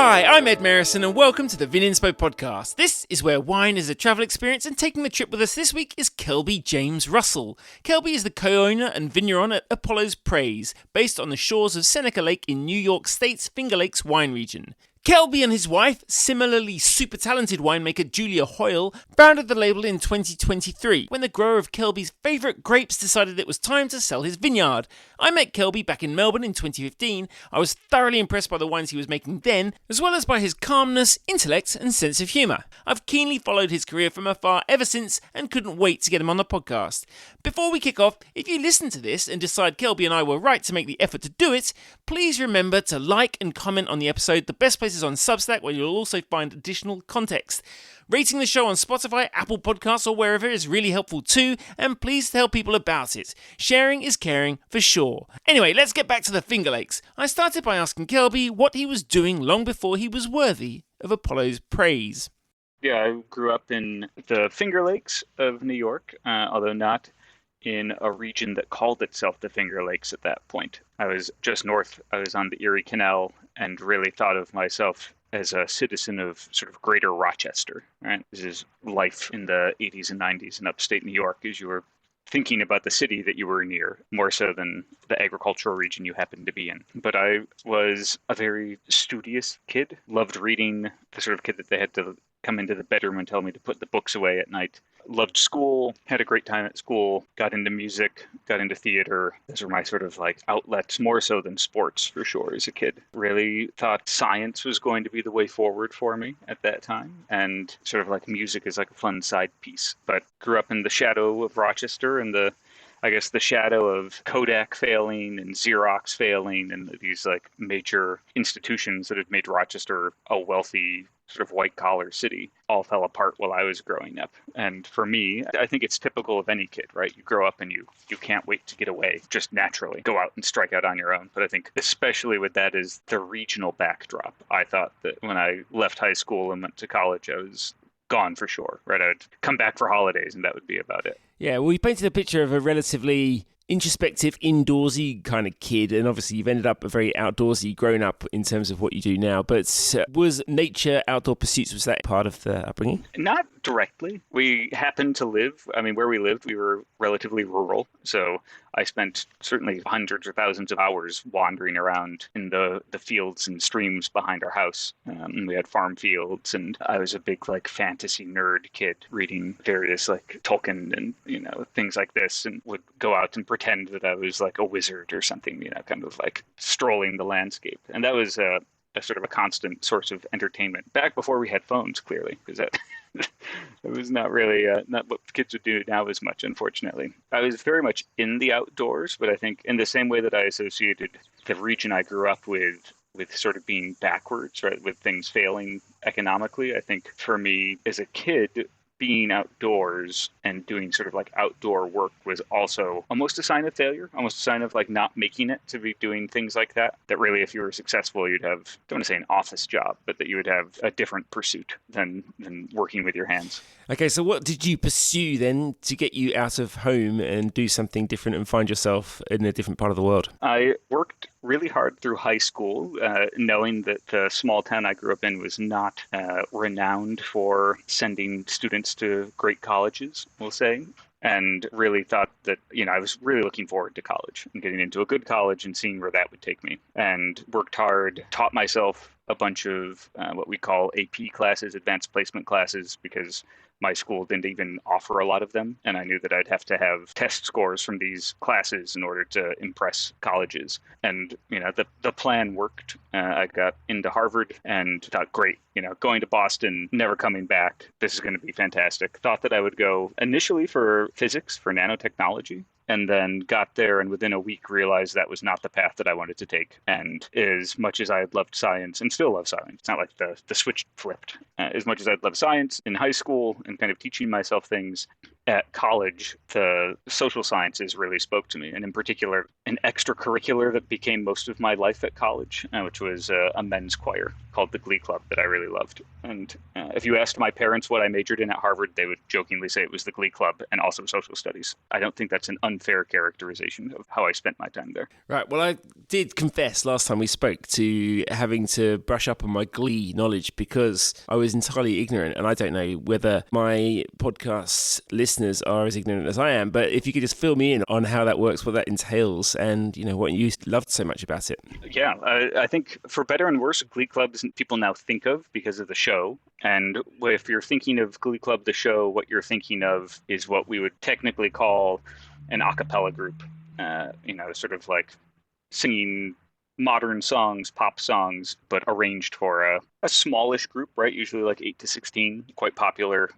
Hi, I'm Ed Marison and welcome to the Vininspo podcast. This is where wine is a travel experience, and taking the trip with us this week is Kelby James Russell. Kelby is the co-owner and vigneron at Apollo's Praise, based on the shores of Seneca Lake in New York State's Finger Lakes wine region. Kelby and his wife, similarly super talented winemaker Julia Hoyle, founded the label in 2023 when the grower of Kelby's favourite grapes decided it was time to sell his vineyard. I met Kelby back in Melbourne in 2015. I was thoroughly impressed by the wines he was making then, as well as by his calmness, intellect and sense of humour. I've keenly followed his career from afar ever since and couldn't wait to get him on the podcast. Before we kick off, if you listen to this and decide Kelby and I were right to make the effort to do it, please remember to like and comment on the episode. The best place is on Substack, where you'll also find additional context. Rating the show on Spotify, Apple Podcasts or wherever is really helpful too, and please tell people about it. Sharing is caring for sure. Anyway, let's get back to the Finger Lakes. I started by asking Kelby what he was doing long before he was worthy of Apollo's praise. Yeah, I grew up in the Finger Lakes of New York, although not in a region that called itself the Finger Lakes at that point. I was just north. I was on the Erie Canal and really thought of myself as a citizen of sort of greater Rochester, right? This is life in the 80s and 90s in upstate New York as you were thinking about the city that you were near, more so than the agricultural region you happened to be in. But I was a very studious kid, loved reading, the sort of kid that they had to come into the bedroom and tell me to put the books away at night. Loved school, had a great time at school, got into music, got into theater. Those were my sort of like outlets, more so than sports for sure as a kid. Really thought science was going to be the way forward for me at that time. And sort of like music is like a fun side piece. But grew up in the shadow of Rochester and the shadow of Kodak failing and Xerox failing and these like major institutions that had made Rochester a wealthy sort of white-collar city all fell apart while I was growing up. And for me, I think it's typical of any kid, right? You grow up and you can't wait to get away, just naturally go out and strike out on your own. But I think especially with that is the regional backdrop. I thought that when I left high school and went to college, I was gone for sure, right? I'd come back for holidays and that would be about it. Yeah, well, you painted a picture of a relatively introspective, indoorsy kind of kid, and obviously you've ended up a very outdoorsy grown up in terms of what you do now. But was nature, outdoor pursuits, was that part of the upbringing? Not directly. We happened to live, where we lived, we were relatively rural. So I spent certainly hundreds or thousands of hours wandering around in the fields and streams behind our house. And we had farm fields, and I was a big like fantasy nerd kid reading various like Tolkien and, things like this, and would go out and pretend that I was like a wizard or something, kind of like strolling the landscape. And that was a sort of a constant source of entertainment back before we had phones, clearly, because that it was not really not what kids would do now as much, unfortunately. I was very much in the outdoors, but I think in the same way that I associated the region I grew up with sort of being backwards, right, with things failing economically, I think for me as a kid, being outdoors and doing sort of like outdoor work was also almost a sign of failure, almost a sign of like not making it to be doing things like that. That really, if you were successful, you'd have, I don't want to say an office job, but that you would have a different pursuit than working with your hands. Okay, so what did you pursue then to get you out of home and do something different and find yourself in a different part of the world? I worked really hard through high school, knowing that the small town I grew up in was not renowned for sending students to great colleges, we'll say. And really thought that, I was really looking forward to college and getting into a good college and seeing where that would take me. And worked hard, taught myself a bunch of what we call AP classes, advanced placement classes, because my school didn't even offer a lot of them. And I knew that I'd have to have test scores from these classes in order to impress colleges. And, the plan worked. I got into Harvard and thought, great, going to Boston, never coming back. This is going to be fantastic. Thought that I would go initially for physics, for nanotechnology. And then got there and within a week realized that was not the path that I wanted to take. And as much as I had loved science and still love science, it's not like the switch flipped. As much as I'd loved science in high school and kind of teaching myself things, at college, the social sciences really spoke to me, and in particular, an extracurricular that became most of my life at college, which was a men's choir called the Glee Club that I really loved. And if you asked my parents what I majored in at Harvard, they would jokingly say it was the Glee Club and also social studies. I don't think that's an unfair characterization of how I spent my time there. Right. Well, I did confess last time we spoke to having to brush up on my Glee knowledge because I was entirely ignorant, and I don't know whether my podcast listeners are as ignorant as I am, but if you could just fill me in on how that works, what that entails, and what you loved so much about it. Yeah, I think for better and worse, Glee Club isn't people now think of because of the show. And if you're thinking of Glee Club, the show, what you're thinking of is what we would technically call an a cappella group, sort of like singing modern songs, pop songs, but arranged for a smallish group, right? Usually like 8 to 16, quite popular.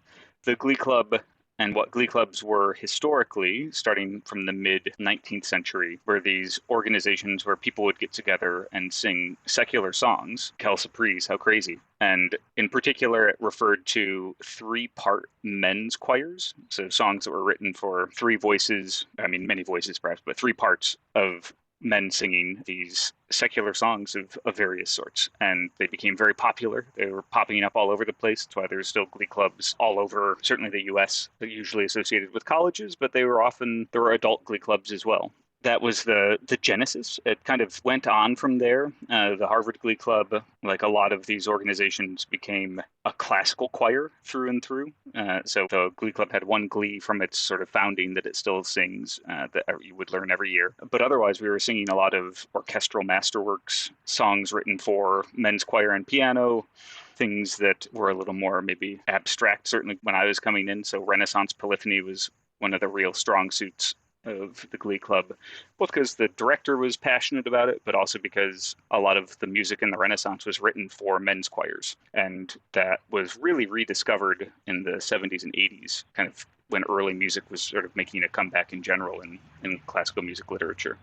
The Glee Club and what Glee Clubs were historically, starting from the mid-19th century, were these organizations where people would get together and sing secular songs. Quelle surprise, how crazy. And in particular, it referred to 3-part men's choirs. So songs that were written for 3 voices, many voices perhaps, but 3 parts of men singing these secular songs of various sorts. And they became very popular. They were popping up all over the place. That's why there's still Glee Clubs all over, certainly the US, usually associated with colleges, but there were adult Glee Clubs as well. That was the genesis. It kind of went on from there. The Harvard Glee Club, like a lot of these organizations, became a classical choir through and through. So the Glee Club had one glee from its sort of founding that it still sings that you would learn every year. But otherwise, we were singing a lot of orchestral masterworks, songs written for men's choir and piano, things that were a little more maybe abstract, certainly when I was coming in. So Renaissance polyphony was one of the real strong suits of the Glee Club, both because the director was passionate about it, but also because a lot of the music in the Renaissance was written for men's choirs. And that was really rediscovered in the 70s and 80s, kind of when early music was sort of making a comeback in general in classical music literature.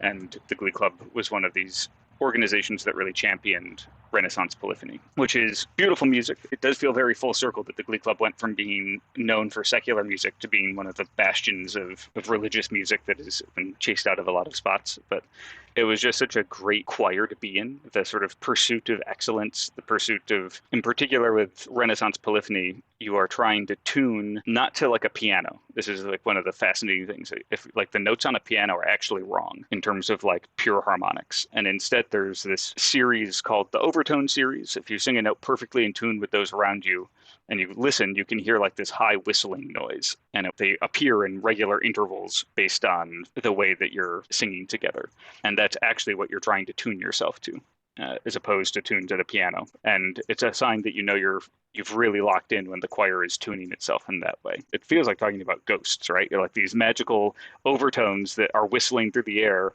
And the Glee Club was one of these organizations that really championed Renaissance polyphony, which is beautiful music. It does feel very full circle that the Glee Club went from being known for secular music to being one of the bastions of religious music that has been chased out of a lot of spots. But it was just such a great choir to be in, the sort of pursuit of excellence, the pursuit of, in particular with Renaissance polyphony, you are trying to tune not to like a piano. This is like one of the fascinating things. If like the notes on a piano are actually wrong in terms of like pure harmonics. And instead there's this series called the overtone series. If you sing a note perfectly in tune with those around you, and you listen, you can hear like this high whistling noise, and they appear in regular intervals based on the way that you're singing together. And that's actually what you're trying to tune yourself to, as opposed to tune to the piano. And it's a sign that you've really locked in when the choir is tuning itself in that way. It feels like talking about ghosts, right? You're like these magical overtones that are whistling through the air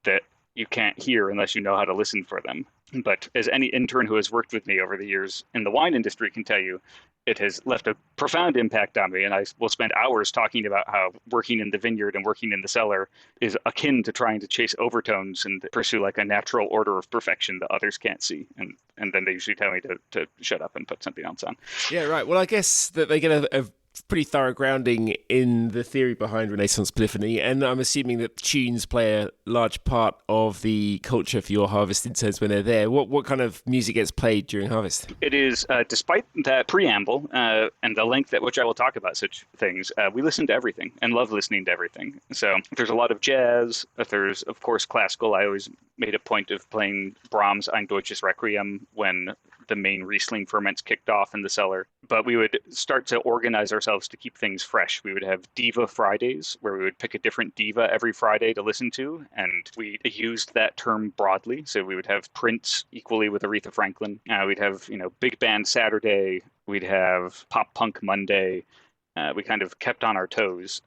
that you can't hear unless you know how to listen for them. But as any intern who has worked with me over the years in the wine industry can tell you, it has left a profound impact on me. And I will spend hours talking about how working in the vineyard and working in the cellar is akin to trying to chase overtones and pursue like a natural order of perfection that others can't see. And then they usually tell me to shut up and put something else on. Yeah, right. Well, I guess that they get a pretty thorough grounding in the theory behind Renaissance polyphony, and I'm assuming that tunes play a large part of the culture for your harvest in terms when they're there. What kind of music gets played during harvest? It is, despite that preamble and the length at which I will talk about such things, we listen to everything and love listening to everything. So if there's a lot of jazz, if there's, of course, classical. I always made a point of playing Brahms' Ein Deutsches Requiem when the main Riesling ferments kicked off in the cellar. But we would start to organize ourselves to keep things fresh. We would have Diva Fridays, where we would pick a different diva every Friday to listen to, and we used that term broadly. So we would have Prince equally with Aretha Franklin. We'd have, Big Band Saturday. We'd have Pop Punk Monday. We kind of kept on our toes.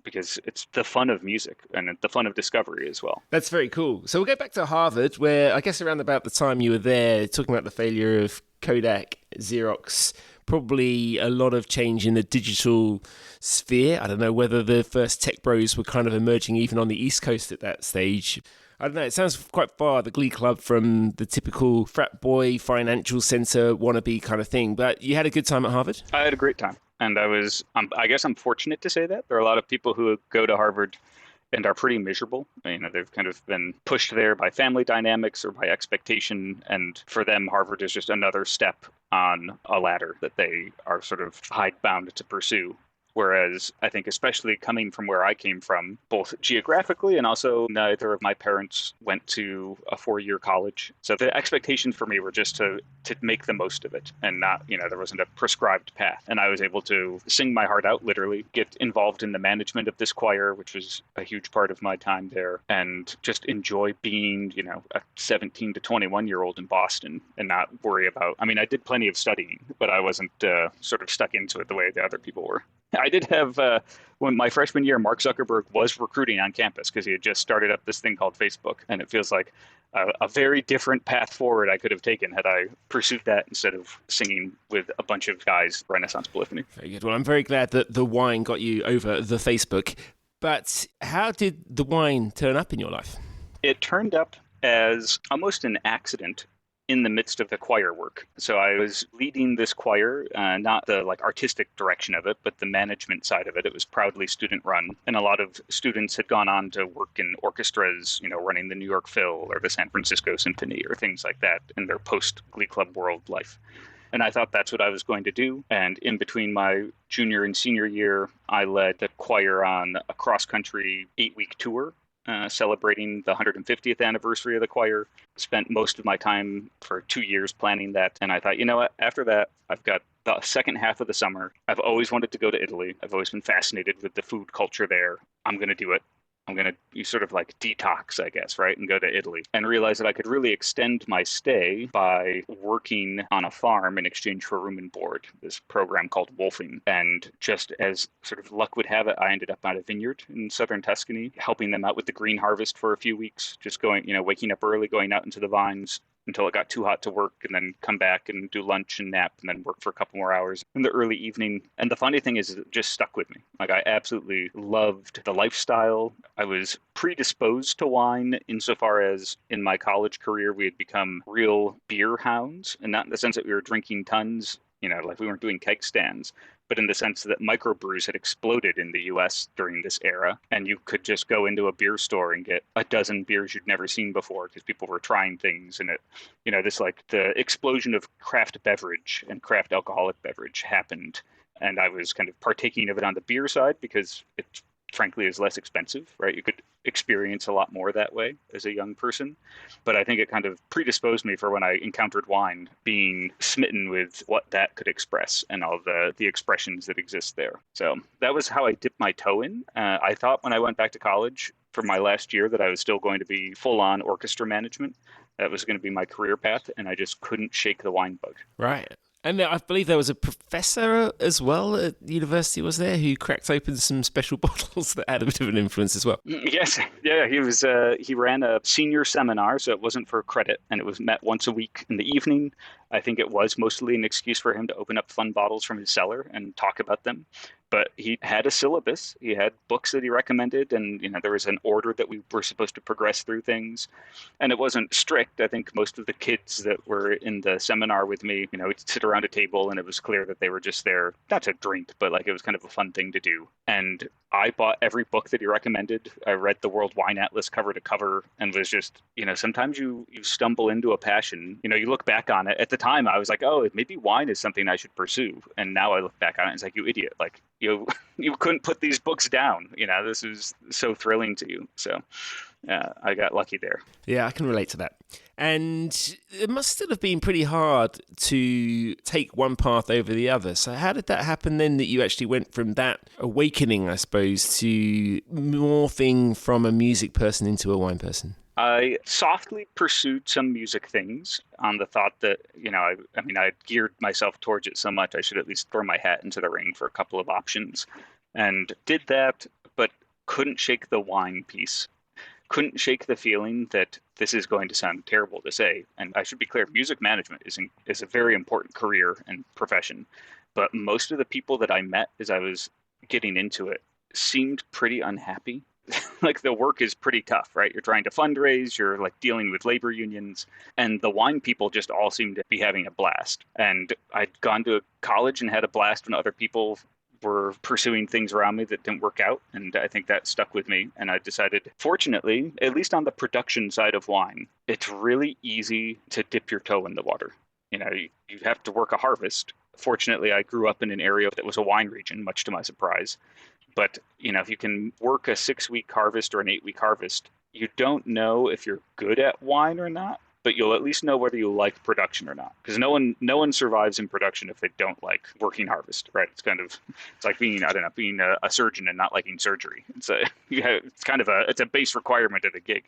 Because it's the fun of music and the fun of discovery as well. That's very cool. So we'll go back to Harvard, where I guess around about the time you were there, talking about the failure of Kodak, Xerox, probably a lot of change in the digital sphere. I don't know whether the first tech bros were kind of emerging even on the East Coast at that stage. I don't know, it sounds quite far, the Glee Club, from the typical frat boy, financial centre, wannabe kind of thing. But you had a good time at Harvard? I had a great time. And I guess I'm fortunate to say that. There are a lot of people who go to Harvard and are pretty miserable. They've kind of been pushed there by family dynamics or by expectation. And for them, Harvard is just another step on a ladder that they are sort of hidebound to pursue. Whereas I think, especially coming from where I came from, both geographically and also neither of my parents went to a 4-year college. So the expectations for me were just to make the most of it and not, there wasn't a prescribed path. And I was able to sing my heart out, literally, get involved in the management of this choir, which was a huge part of my time there, and just enjoy being, a 17 to 21-year-old in Boston and not worry about, I did plenty of studying, but I wasn't sort of stuck into it the way the other people were. I did have, when my freshman year, Mark Zuckerberg was recruiting on campus because he had just started up this thing called Facebook. And it feels like a very different path forward I could have taken had I pursued that instead of singing with a bunch of guys, Renaissance polyphony. Very good. Well, I'm very glad that the wine got you over the Facebook. But how did the wine turn up in your life? It turned up as almost an accident in the midst of the choir work. So I was leading this choir, not the artistic direction of it, but the management side of it. It was proudly student run. And a lot of students had gone on to work in orchestras, running the New York Phil or the San Francisco Symphony or things like that in their post Glee Club world life. And I thought that's what I was going to do. And in between my junior and senior year, I led the choir on a cross-country 8-week tour celebrating the 150th anniversary of the choir. Spent most of my time for 2 years planning that. And I thought, what? After that, I've got the second half of the summer. I've always wanted to go to Italy. I've always been fascinated with the food culture there. I'm going to do it. I'm going to sort of detox, I guess, right? And go to Italy and realize that I could really extend my stay by working on a farm in exchange for room and board, this program called Wolfing. And just as sort of luck would have it, I ended up at a vineyard in southern Tuscany, helping them out with the green harvest for a few weeks, just going, waking up early, going out into the vines until it got too hot to work, and then come back and do lunch and nap, and then work for a couple more hours in the early evening. And the funny thing is, it just stuck with me. I absolutely loved the lifestyle. I was predisposed to wine insofar as in my college career, we had become real beer hounds, and not in the sense that we were drinking tons, we weren't doing keg stands, but in the sense that microbrews had exploded in the US during this era. And you could just go into a beer store and get a dozen beers you'd never seen before because people were trying things. And the explosion of craft beverage and craft alcoholic beverage happened. And I was kind of partaking of it on the beer side because it frankly is less expensive, right? You could experience a lot more that way as a young person. But I think it kind of predisposed me for when I encountered wine, being smitten with what that could express and all the expressions that exist there. So that was how I dipped my toe in. I thought when I went back to college for my last year that I was still going to be full-on orchestra management. That was going to be my career path, and I just couldn't shake the wine bug. Right. And I believe there was a professor as well at university, was there, who cracked open some special bottles that had a bit of an influence as well? Yes. Yeah, he ran a senior seminar, so it wasn't for credit, and it was met once a week in the evening. I think it was mostly an excuse for him to open up fun bottles from his cellar and talk about them. But he had a syllabus. He had books that he recommended, and there was an order that we were supposed to progress through things. And it wasn't strict. I think most of the kids that were in the seminar with me, we'd sit around a table, and it was clear that they were just there, not to drink, but it was kind of a fun thing to do. And I bought every book that he recommended. I read the World Wine Atlas cover to cover and was just, sometimes you stumble into a passion. You look back on it. At the time, I was like, oh, maybe wine is something I should pursue. And now I look back on it and it's like, you idiot. You couldn't put these books down. This is so thrilling to you. So I got lucky there. Yeah, I can relate to that. And it must still have been pretty hard to take one path over the other. So how did that happen then, that you actually went from that awakening, I suppose, to morphing from a music person into a wine person? I softly pursued some music things on the thought that, I geared myself towards it so much, I should at least throw my hat into the ring for a couple of options. And did that, but couldn't shake the wine piece. Couldn't shake the feeling that this is going to sound terrible to say. And I should be clear, music management is a very important career and profession. But most of the people that I met as I was getting into it seemed pretty unhappy. like the work is pretty tough, right? You're trying to fundraise, you're like dealing with labor unions, and the wine people just all seem to be having a blast. And I'd gone to college and had a blast when other people were pursuing things around me that didn't work out. And I think that stuck with me. And I decided, fortunately, at least on the production side of wine, it's really easy to dip your toe in the water. You have to work a harvest. Fortunately, I grew up in an area that was a wine region, much to my surprise. But, if you can work a 6-week harvest or an 8-week harvest, you don't know if you're good at wine or not, but you'll at least know whether you like production or not. Because no one survives in production if they don't like working harvest, right? It's like being a surgeon and not liking surgery. It's a base requirement of the gig.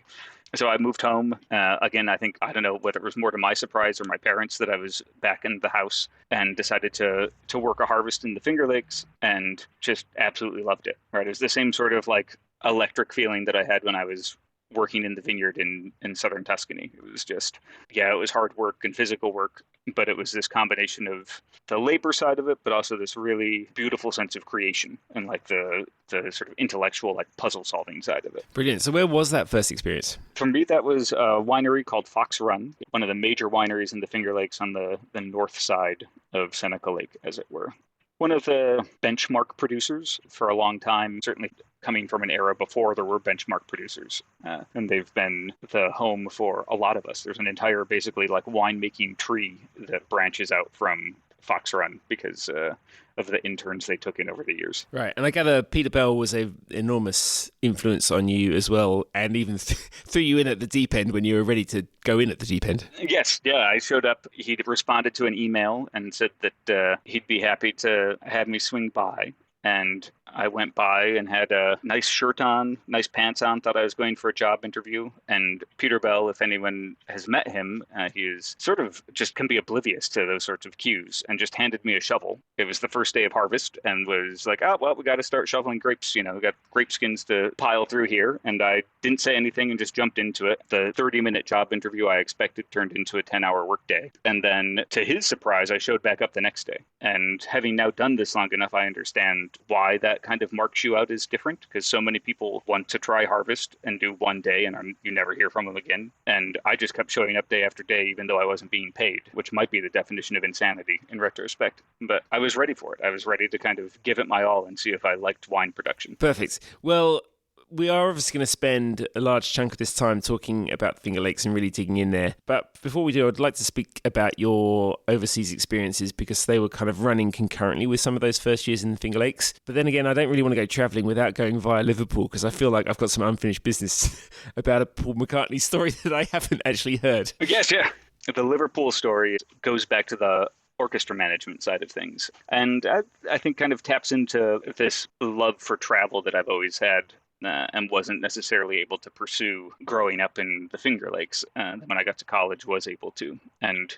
So I moved home. Again, I don't know whether it was more to my surprise or my parents that I was back in the house, and decided to work a harvest in the Finger Lakes, and just absolutely loved it. Right, it was the same sort of like electric feeling that I had when I was working in the vineyard in southern Tuscany. It was just, it was hard work and physical work, but it was this combination of the labor side of it, but also this really beautiful sense of creation and like the sort of intellectual, like puzzle solving side of it. Brilliant. So where was that first experience? For me, that was a winery called Fox Run, one of the major wineries in the Finger Lakes on the north side of Seneca Lake, as it were. One of the benchmark producers for a long time, certainly coming from an era before there were benchmark producers. And they've been the home for a lot of us. There's an entire, basically, like winemaking tree that branches out from Fox Run because of the interns they took in over the years. Right. And I gather Peter Bell was an enormous influence on you as well, and even threw you in at the deep end when you were ready to go in at the deep end. Yes. Yeah. I showed up. He'd responded to an email and said that he'd be happy to have me swing by. And I went by and had a nice shirt on, nice pants on, thought I was going for a job interview. And Peter Bell, if anyone has met him, he is sort of just can be oblivious to those sorts of cues, and just handed me a shovel. It was the first day of harvest and was like, oh, well, we got to start shoveling grapes. We got grape skins to pile through here. And I didn't say anything and just jumped into it. The 30-minute job interview I expected turned into a 10-hour workday. And then to his surprise, I showed back up the next day. And having now done this long enough, I understand why that kind of marks you out is different, because so many people want to try harvest and do one day and you never hear from them again. And I just kept showing up day after day, even though I wasn't being paid, which might be the definition of insanity in retrospect. But I was ready for it. I was ready to kind of give it my all and see if I liked wine production. Perfect. Well, we are obviously going to spend a large chunk of this time talking about the Finger Lakes and really digging in there. But before we do, I'd like to speak about your overseas experiences, because they were kind of running concurrently with some of those first years in the Finger Lakes. But then again, I don't really want to go travelling without going via Liverpool, because I feel like I've got some unfinished business about a Paul McCartney story that I haven't actually heard. Yes, yeah. The Liverpool story goes back to the orchestra management side of things. And I think kind of taps into this love for travel that I've always had. And wasn't necessarily able to pursue growing up in the Finger Lakes. When I got to college, was able to. And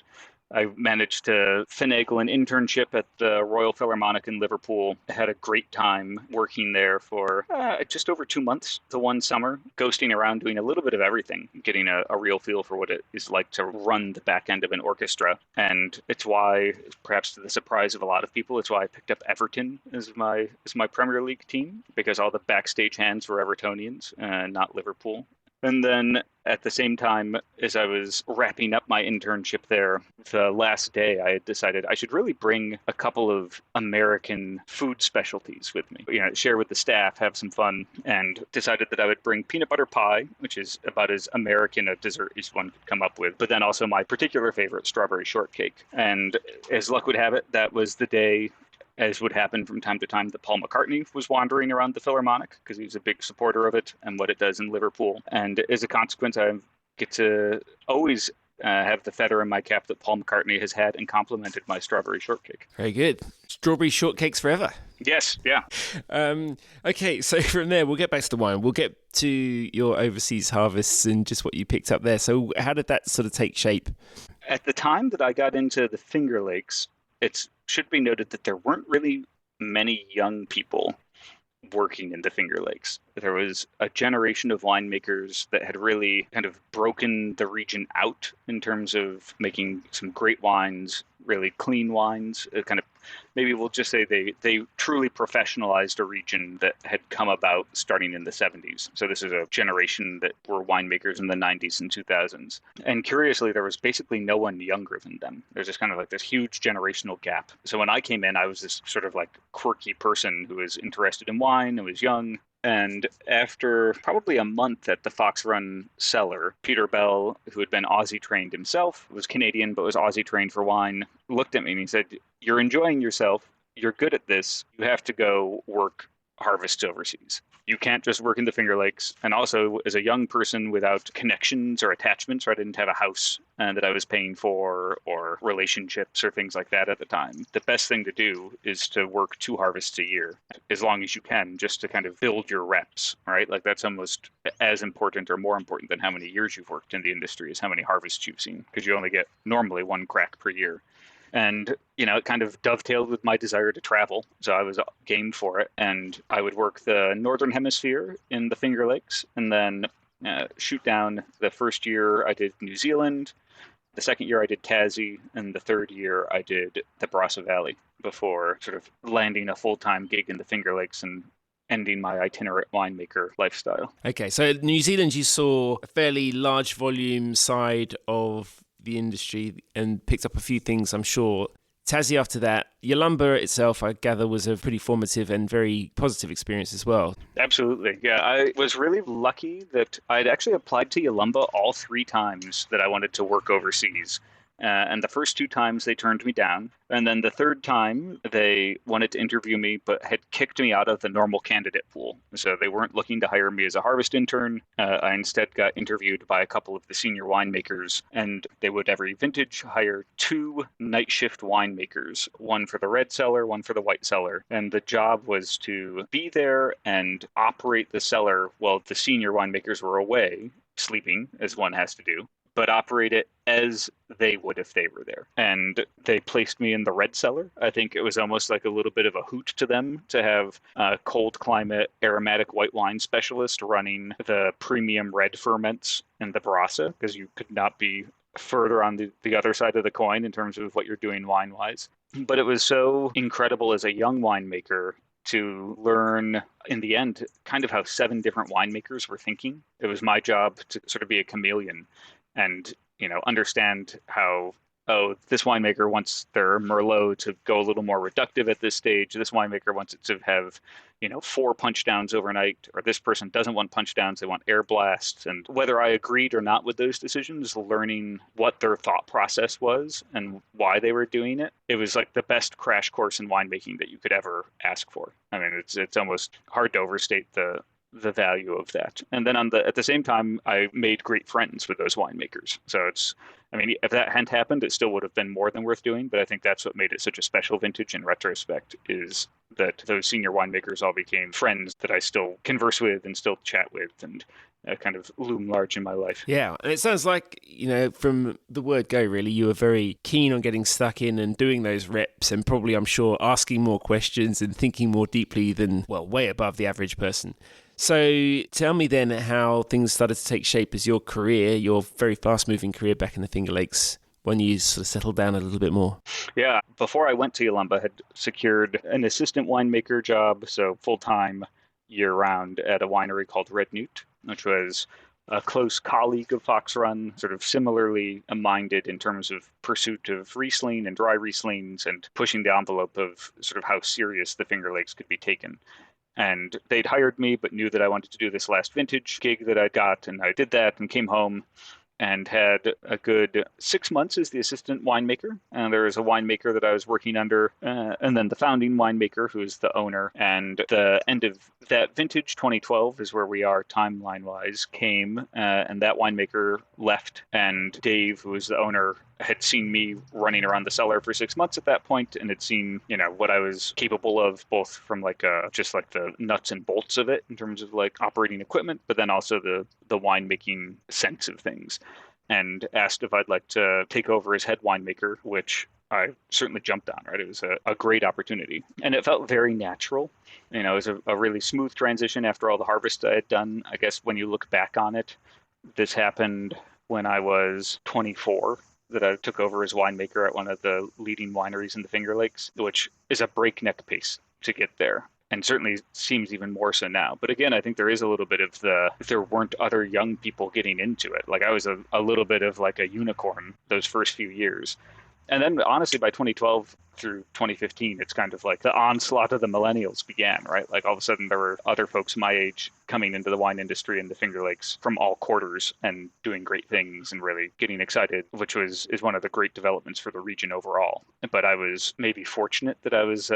I managed to finagle an internship at the Royal Philharmonic in Liverpool. I had a great time working there for just over 2 months the one summer, ghosting around, doing a little bit of everything, getting a real feel for what it is like to run the back end of an orchestra. And it's why, perhaps to the surprise of a lot of people, it's why I picked up Everton as my Premier League team, because all the backstage hands were Evertonians, not Liverpool. And then at the same time, as I was wrapping up my internship there, the last day I had decided I should really bring a couple of American food specialties with me. Share with the staff, have some fun, and decided that I would bring peanut butter pie, which is about as American a dessert as one could come up with, but then also my particular favorite, strawberry shortcake. And as luck would have it, that was the day, as would happen from time to time, that Paul McCartney was wandering around the Philharmonic, because he's a big supporter of it and what it does in Liverpool. And as a consequence, I get to always have the feather in my cap that Paul McCartney has had and complimented my strawberry shortcake. Very good. Strawberry shortcakes forever. Yes, yeah. Okay, so from there, we'll get back to the wine. We'll get to your overseas harvests and just what you picked up there. So how did that sort of take shape? At the time that I got into the Finger Lakes, it should be noted that there weren't really many young people working in the Finger Lakes. there was a generation of winemakers that had really kind of broken the region out in terms of making some great wines, really clean wines. Kind of, maybe we'll just say they truly professionalized a region that had come about starting in the 70s. So this is a generation that were winemakers in the 90s and 2000s. And curiously, there was basically no one younger than them. There's just kind of like this huge generational gap. So when I came in, I was this sort of like quirky person who was interested in wine and was young. And after probably a month at the Fox Run cellar, Peter Bell, who had been Aussie trained himself, was Canadian but was Aussie trained for wine, looked at me and he said, "You're enjoying yourself. You're good at this. You have to go work harvests overseas. You can't just work in the Finger Lakes." And also, as a young person without connections or attachments, or I didn't have a house that I was paying for or relationships or things like that at the time, the best thing to do is to work 2 harvests a year, as long as you can, just to kind of build your reps, right? Like that's almost as important or more important than how many years you've worked in the industry is how many harvests you've seen, because you only get normally 1 crack per year. And, it kind of dovetailed with my desire to travel. So I was game for it. And I would work the Northern Hemisphere in the Finger Lakes and then shoot down. The first year I did New Zealand. The second year I did Tassie. And the third year I did the Barossa Valley before sort of landing a full-time gig in the Finger Lakes and ending my itinerant winemaker lifestyle. Okay, so New Zealand, you saw a fairly large volume side of the industry and picked up a few things, I'm sure. Tassie after that, Yalumba itself, I gather, was a pretty formative and very positive experience as well. Absolutely. Yeah, I was really lucky that I'd actually applied to Yalumba all 3 times that I wanted to work overseas. And the first 2 times they turned me down. And then the third time they wanted to interview me, but had kicked me out of the normal candidate pool. So they weren't looking to hire me as a harvest intern. I instead got interviewed by a couple of the senior winemakers, and they would every vintage hire 2 night shift winemakers, one for the red cellar, one for the white cellar. And the job was to be there and operate the cellar while the senior winemakers were away, sleeping, as one has to do, but operate it as they would if they were there. And they placed me in the red cellar. I think it was almost like a little bit of a hoot to them to have a cold climate aromatic white wine specialist running the premium red ferments in the Barossa, because you could not be further on the other side of the coin in terms of what you're doing wine-wise. But it was so incredible as a young winemaker to learn, in the end, kind of how 7 different winemakers were thinking. It was my job to sort of be a chameleon and, understand how, this winemaker wants their Merlot to go a little more reductive at this stage. This winemaker wants it to have, 4 punch downs overnight, or this person doesn't want punch downs, they want air blasts. And whether I agreed or not with those decisions, learning what their thought process was and why they were doing it, it was like the best crash course in winemaking that you could ever ask for. I mean, it's almost hard to overstate the value of that. And then at the same time, I made great friends with those winemakers. So if that hadn't happened, it still would have been more than worth doing. But I think that's what made it such a special vintage in retrospect, is that those senior winemakers all became friends that I still converse with and still chat with and kind of loom large in my life. Yeah, and it sounds like, from the word go, really, you were very keen on getting stuck in and doing those reps and probably, I'm sure, asking more questions and thinking more deeply than, way above the average person. So tell me then how things started to take shape as your very fast-moving career back in the Finger Lakes, when you sort of settled down a little bit more. Yeah, before I went to Yalumba, I had secured an assistant winemaker job, so full-time, year-round, at a winery called Newt, which was a close colleague of Fox Run, sort of similarly minded in terms of pursuit of Riesling and dry Rieslings and pushing the envelope of sort of how serious the Finger Lakes could be taken. And they'd hired me, but knew that I wanted to do this last vintage gig that I got. And I did that and came home and had a good 6 months as the assistant winemaker. And there was a winemaker that I was working under, and then the founding winemaker, who's the owner. And the end of that vintage, 2012, is where we are timeline-wise, came, and that winemaker left. And Dave, who was the owner, had seen me running around the cellar for 6 months at that point, and had seen, what I was capable of, both from just the nuts and bolts of it in terms of operating equipment, but then also the winemaking sense of things, and asked if I'd like to take over as head winemaker, which I certainly jumped on, right? It was a great opportunity. And it felt very natural. It was a really smooth transition after all the harvest I had done. I guess when you look back on it, this happened when I was 24, that I took over as winemaker at one of the leading wineries in the Finger Lakes, which is a breakneck pace to get there. And certainly seems even more so now. But again, I think there is a little bit of if there weren't other young people getting into it. Like I was a little bit of like a unicorn those first few years. And then honestly, by 2012 through 2015, it's kind of like the onslaught of the millennials began, right? Like all of a sudden there were other folks my age coming into the wine industry in the Finger Lakes from all quarters and doing great things and really getting excited, which is one of the great developments for the region overall. But I was maybe fortunate that I was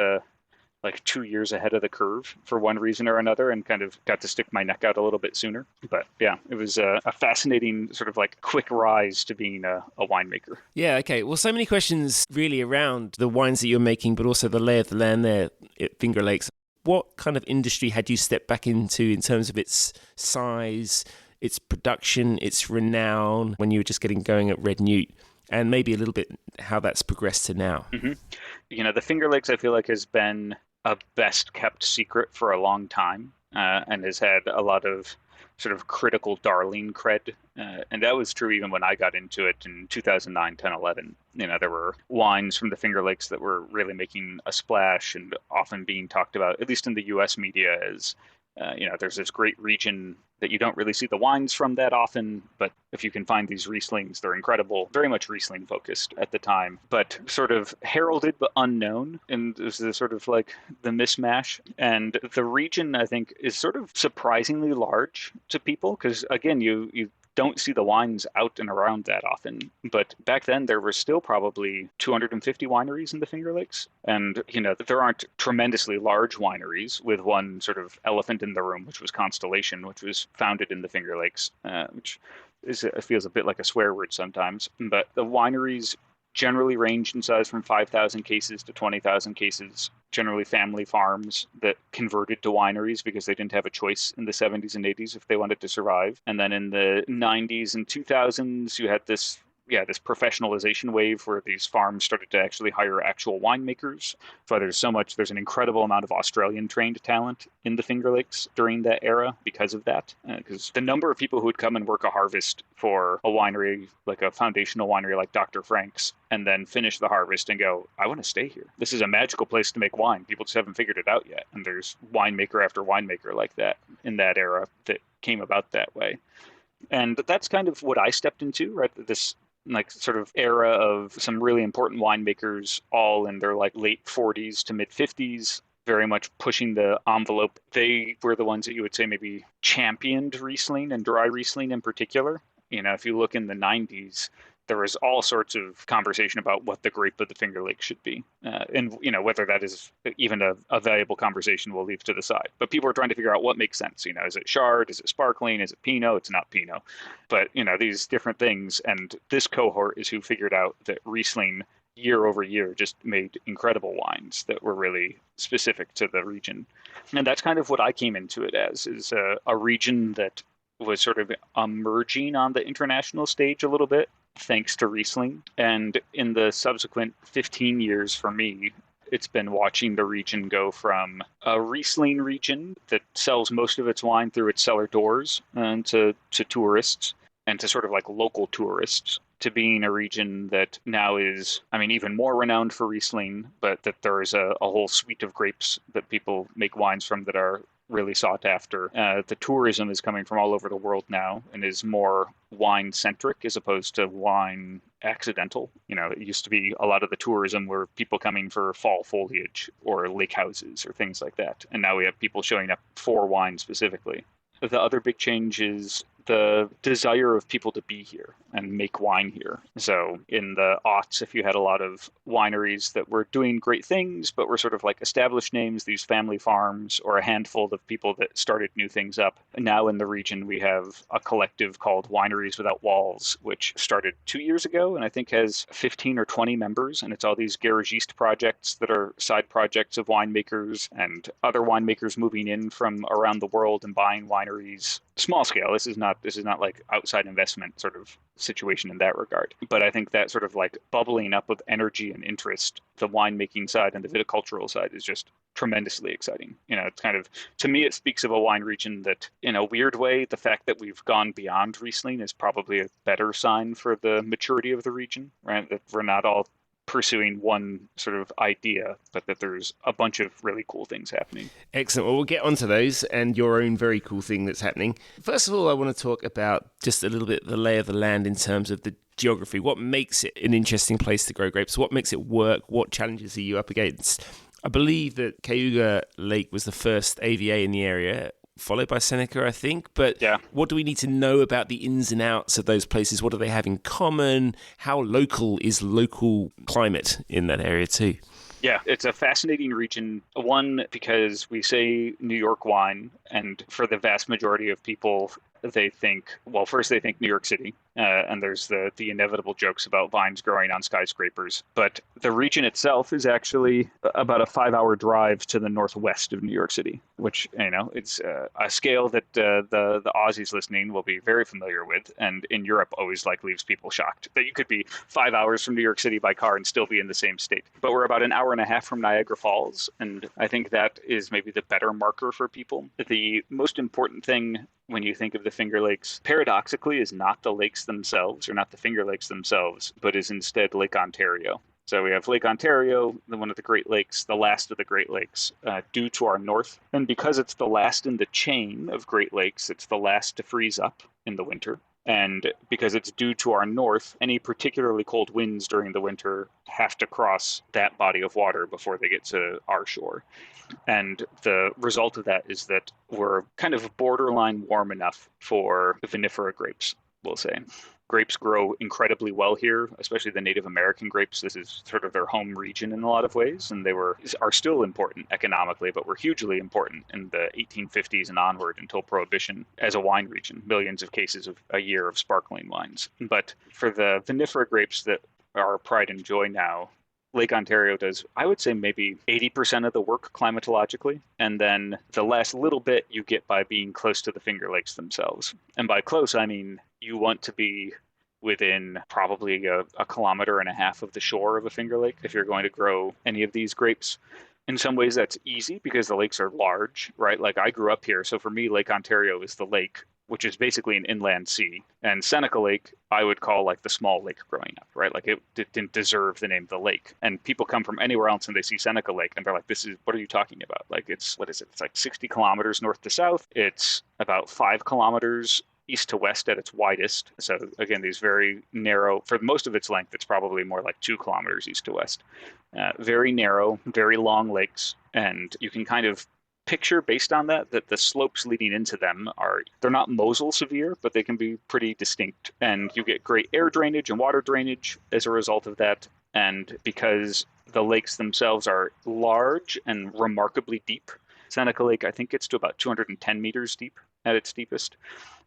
like 2 years ahead of the curve for one reason or another, and kind of got to stick my neck out a little bit sooner. But yeah, it was a fascinating sort of like quick rise to being a winemaker. Yeah, okay. Well, so many questions really around the wines that you're making, but also the lay of the land there at Finger Lakes. What kind of industry had you stepped back into in terms of its size, its production, its renown when you were just getting going at Red Newt? And maybe a little bit how that's progressed to now. Mm-hmm. The Finger Lakes, I feel like, has been a best kept secret for a long time, and has had a lot of sort of critical darling cred. And that was true even when I got into it in 2009, 10, 11. There were wines from the Finger Lakes that were really making a splash and often being talked about, at least in the US media, as there's this great region that you don't really see the wines from that often, but if you can find these Rieslings, they're incredible. Very much Riesling focused at the time, but sort of heralded but unknown. And there's this sort of like the mismatch. And the region, I think, is sort of surprisingly large to people because, again, you don't see the wines out and around that often. But back then, there were still probably 250 wineries in the Finger Lakes. And, there aren't tremendously large wineries, with one sort of elephant in the room, which was Constellation, which was founded in the Finger Lakes, which feels a bit like a swear word sometimes. But the wineries generally range in size from 5,000 cases to 20,000 cases, generally family farms that converted to wineries because they didn't have a choice in the 70s and 80s if they wanted to survive. And then in the 90s and 2000s, you had this professionalization wave where these farms started to actually hire actual winemakers. So there's an incredible amount of Australian trained talent in the Finger Lakes during that era because of that. Because the number of people who would come and work a harvest for a winery, like a foundational winery like Dr. Frank's, and then finish the harvest and go, I want to stay here. This is a magical place to make wine. People just haven't figured it out yet. And there's winemaker after winemaker like that in that era that came about that way. And that's kind of what I stepped into, right? This like sort of era of some really important winemakers, all in their like late 40s to mid 50s, very much pushing the envelope. They were the ones that you would say maybe championed Riesling and dry Riesling in particular. If you look in the 90s, there was all sorts of conversation about what the grape of the Finger Lakes should be. And whether that is even a valuable conversation, we'll leave to the side. But people are trying to figure out what makes sense. Is it Chard? Is it sparkling? Is it Pinot? It's not Pinot. But, these different things. And this cohort is who figured out that Riesling year over year just made incredible wines that were really specific to the region. And that's kind of what I came into it as, is a region that was sort of emerging on the international stage a little bit, thanks to Riesling. And in the subsequent 15 years for me, it's been watching the region go from a Riesling region that sells most of its wine through its cellar doors and to tourists and to sort of like local tourists, to being a region that now is, even more renowned for Riesling, but that there is a whole suite of grapes that people make wines from that are really sought after. The tourism is coming from all over the world now and is more wine-centric as opposed to wine accidental. It used to be a lot of the tourism were people coming for fall foliage or lake houses or things like that. And now we have people showing up for wine specifically. The other big change is the desire of people to be here and make wine here. So in the aughts, if you had a lot of wineries that were doing great things, but were sort of like established names, these family farms, or a handful of people that started new things up. And now in the region, we have a collective called Wineries Without Walls, which started 2 years ago, and I think has 15 or 20 members. And it's all these garagiste projects that are side projects of winemakers and other winemakers moving in from around the world and buying wineries small scale. This is not like outside investment sort of situation in that regard. But I think that sort of like bubbling up of energy and interest, the winemaking side and the viticultural side is just tremendously exciting. It's kind of, to me, it speaks of a wine region that, in a weird way, the fact that we've gone beyond Riesling is probably a better sign for the maturity of the region, right? That we're not all pursuing one sort of idea, but that there's a bunch of really cool things happening. Excellent. Well, we'll get onto those and your own very cool thing that's happening. First of all, I want to talk about just a little bit the lay of the land in terms of the geography. What makes it an interesting place to grow grapes? What makes it work? What challenges are you up against? I believe that Cayuga Lake was the first AVA in the area, followed by Seneca, I think. But yeah. What do we need to know about the ins and outs of those places? What do they have in common? How local is local climate in that area too? Yeah, it's a fascinating region. One, because we say New York wine, and for the vast majority of people, they think, well, first they think New York City, and there's the inevitable jokes about vines growing on skyscrapers. But the region itself is actually about a 5-hour drive to the northwest of New York City, which, it's a scale that the Aussies listening will be very familiar with, and in Europe always leaves people shocked that you could be 5 hours from New York City by car and still be in the same state. But we're about an hour and a half from Niagara Falls, and I think that is maybe the better marker for people. The most important thing when you think of the Finger Lakes, paradoxically, is not the lakes themselves, or not the Finger Lakes themselves, but is instead Lake Ontario. So we have Lake Ontario, one of the Great Lakes, the last of the Great Lakes, due to our north. And because it's the last in the chain of Great Lakes, it's the last to freeze up in the winter. And because it's due to our north, any particularly cold winds during the winter have to cross that body of water before they get to our shore. And the result of that is that we're kind of borderline warm enough for vinifera grapes, we'll say. Grapes grow incredibly well here, especially the Native American grapes. This is sort of their home region in a lot of ways, and are still important economically, but were hugely important in the 1850s and onward until Prohibition as a wine region. Millions of cases a year of sparkling wines. But for the vinifera grapes that are pride and joy now, Lake Ontario does, I would say, maybe 80% of the work climatologically, and then the last little bit you get by being close to the Finger Lakes themselves. And by close, I mean you want to be within probably a kilometer and a half of the shore of a Finger Lake if you're going to grow any of these grapes. In some ways, that's easy because the lakes are large, right? Like I grew up here, so for me, Lake Ontario is the lake, which is basically an inland sea. And Seneca Lake, I would call like the small lake growing up, right? Like it didn't deserve the name of the lake. And people come from anywhere else and they see Seneca Lake and they're like, what are you talking about? Like what is it? It's like 60 kilometers north to south. It's about 5 kilometers east to west at its widest. So again, these very narrow, for most of its length, it's probably more like 2 kilometers east to west. Very narrow, very long lakes. And you can kind of picture based on that the slopes leading into them they're not Mosel severe, but they can be pretty distinct. And you get great air drainage and water drainage as a result of that. And because the lakes themselves are large and remarkably deep, Seneca Lake, I think, gets to about 210 meters deep at its deepest.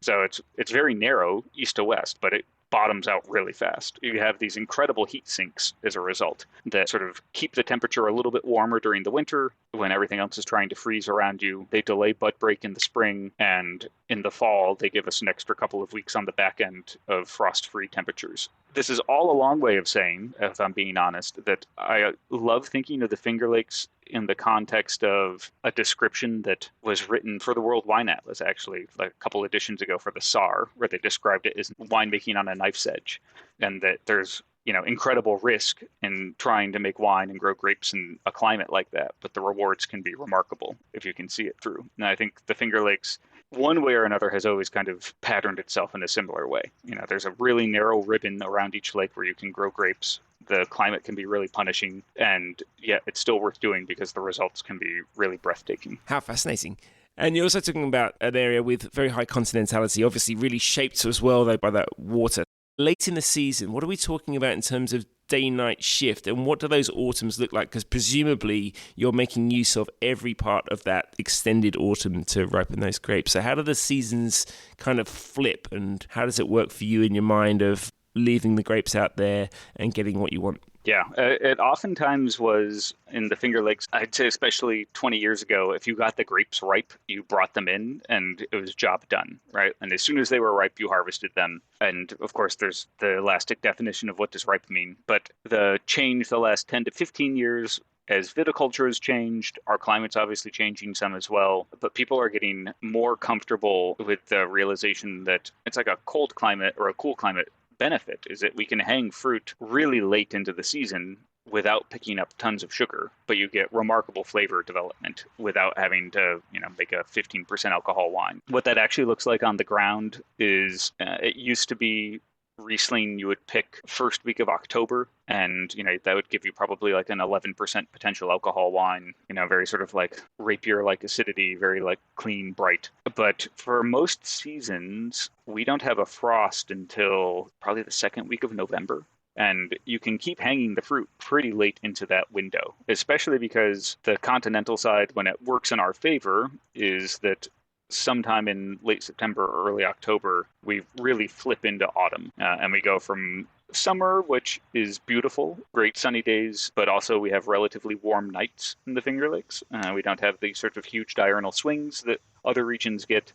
So it's very narrow east to west, but it bottoms out really fast. You have these incredible heat sinks as a result that sort of keep the temperature a little bit warmer during the winter when everything else is trying to freeze around you. They delay bud break in the spring, and in the fall, they give us an extra couple of weeks on the back end of frost-free temperatures. This is all a long way of saying, if I'm being honest, that I love thinking of the Finger Lakes in the context of a description that was written for the World Wine Atlas, actually, like a couple editions ago for the SAR, where they described it as winemaking on a knife's edge, and that there's incredible risk in trying to make wine and grow grapes in a climate like that, but the rewards can be remarkable if you can see it through. And I think the Finger Lakes, one way or another, has always kind of patterned itself in a similar way. There's a really narrow ribbon around each lake where you can grow grapes. The climate can be really punishing, and yet it's still worth doing because the results can be really breathtaking. How fascinating. And you're also talking about an area with very high continentality, obviously really shaped as well, though, by that water. Late in the season, what are we talking about in terms of day-night shift, and what do those autumns look like? Because presumably you're making use of every part of that extended autumn to ripen those grapes. So how do the seasons kind of flip, and how does it work for you in your mind of leaving the grapes out there and getting what you want? Yeah, it oftentimes was in the Finger Lakes. I'd say especially 20 years ago, if you got the grapes ripe, you brought them in and it was job done, right? And as soon as they were ripe, you harvested them. And of course, there's the elastic definition of what does ripe mean. But the change the last 10 to 15 years, as viticulture has changed, our climate's obviously changing some as well, but people are getting more comfortable with the realization that it's like a cold climate or a cool climate benefit is that we can hang fruit really late into the season without picking up tons of sugar, but you get remarkable flavor development without having to, make a 15% alcohol wine. What that actually looks like on the ground is it used to be Riesling you would pick first week of October, and that would give you probably like an 11% potential alcohol wine, very sort of like rapier-like acidity, very like clean, bright. But for most seasons, we don't have a frost until probably the second week of November. And you can keep hanging the fruit pretty late into that window, especially because the continental side, when it works in our favor, is that sometime in late September or early October, we really flip into autumn. And we go from summer, which is beautiful, great sunny days, but also we have relatively warm nights in the Finger Lakes. We don't have these sort of huge diurnal swings that other regions get.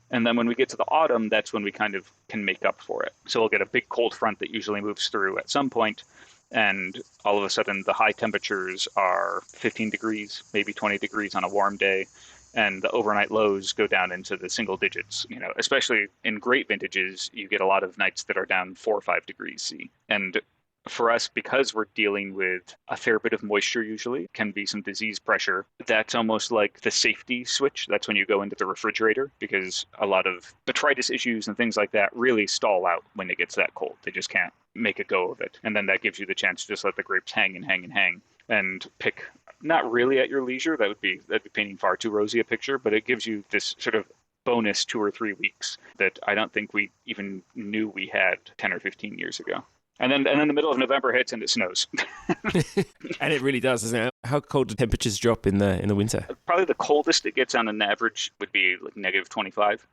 And then when we get to the autumn, that's when we kind of can make up for it. So we'll get a big cold front that usually moves through at some point, and all of a sudden the high temperatures are 15 degrees, maybe 20 degrees on a warm day, and the overnight lows go down into the single digits. Especially in great vintages, you get a lot of nights that are down 4 or 5 degrees C. And for us, because we're dealing with a fair bit of moisture usually, can be some disease pressure, that's almost like the safety switch. That's when you go into the refrigerator, because a lot of botrytis issues and things like that really stall out when it gets that cold. They just can't make a go of it. And then that gives you the chance to just let the grapes hang and hang and hang and pick, not really at your leisure. That'd be painting far too rosy a picture, but it gives you this sort of bonus 2 or 3 weeks that I don't think we even knew we had 10 or 15 years ago. And then the middle of November hits and it snows. And it really does, doesn't it? How cold do temperatures drop in the winter? Probably the coldest it gets on an average would be like negative 25.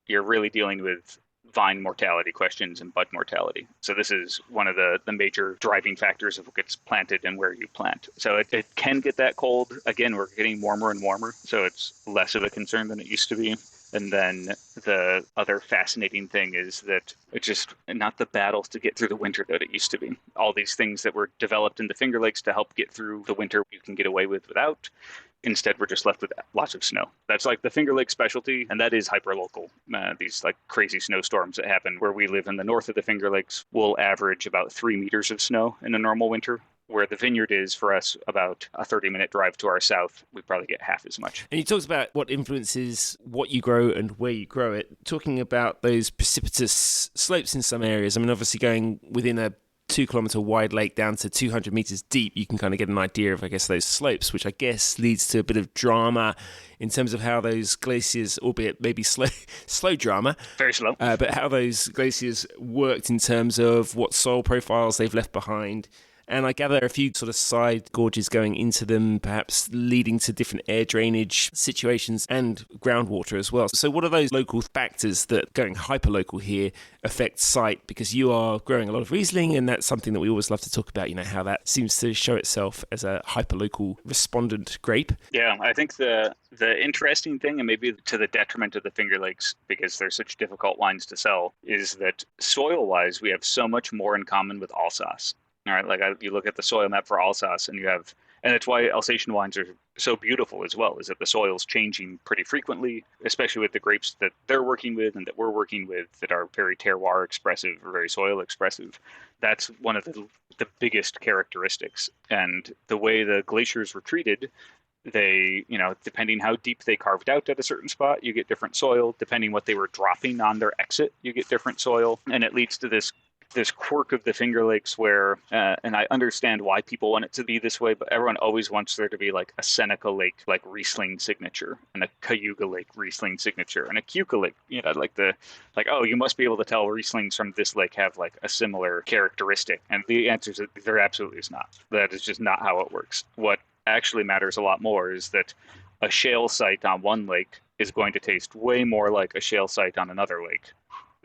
You're really dealing with vine mortality questions and bud mortality. So this is one of the major driving factors of what gets planted and where you plant. So it can get that cold. Again, we're getting warmer and warmer, so it's less of a concern than it used to be. And then the other fascinating thing is that it's just not the battles to get through the winter that it used to be. All these things that were developed in the Finger Lakes to help get through the winter you can get away with without. Instead, we're just left with lots of snow. That's like the Finger Lake specialty, and that is hyperlocal. These like crazy snowstorms that happen where we live in the north of the Finger Lakes will average about 3 meters of snow in a normal winter. Where the vineyard is for us, about a 30-minute drive to our south, we probably get half as much. And you talked about what influences what you grow and where you grow it. Talking about those precipitous slopes in some areas, I mean, obviously going within a 2-kilometre wide lake down to 200 metres deep, you can kind of get an idea of, I guess, those slopes, which I guess leads to a bit of drama in terms of how those glaciers, albeit maybe slow drama. Very slow. But how those glaciers worked in terms of what soil profiles they've left behind. And I gather a few sort of side gorges going into them, perhaps leading to different air drainage situations and groundwater as well. So what are those local factors that, going hyperlocal here, affect site? Because you are growing a lot of Riesling, and that's something that we always love to talk about, how that seems to show itself as a hyperlocal respondent grape. Yeah, I think the interesting thing, and maybe to the detriment of the Finger Lakes, because they're such difficult wines to sell, is that soil-wise, we have so much more in common with Alsace. All right, like you look at the soil map for Alsace, and and it's why Alsatian wines are so beautiful as well, is that the soil's changing pretty frequently, especially with the grapes that they're working with and that we're working with that are very terroir expressive or very soil expressive. That's one of the biggest characteristics. And the way the glaciers were treated, they, depending how deep they carved out at a certain spot, you get different soil. Depending what they were dropping on their exit, you get different soil. And it leads to this quirk of the Finger Lakes where, and I understand why people want it to be this way, but everyone always wants there to be like a Seneca Lake, like Riesling signature, and a Cayuga Lake Riesling signature, and a Cayuga Lake, oh, you must be able to tell Rieslings from this lake have like a similar characteristic. And the answer is that there absolutely is not. That is just not how it works. What actually matters a lot more is that a shale site on one lake is going to taste way more like a shale site on another lake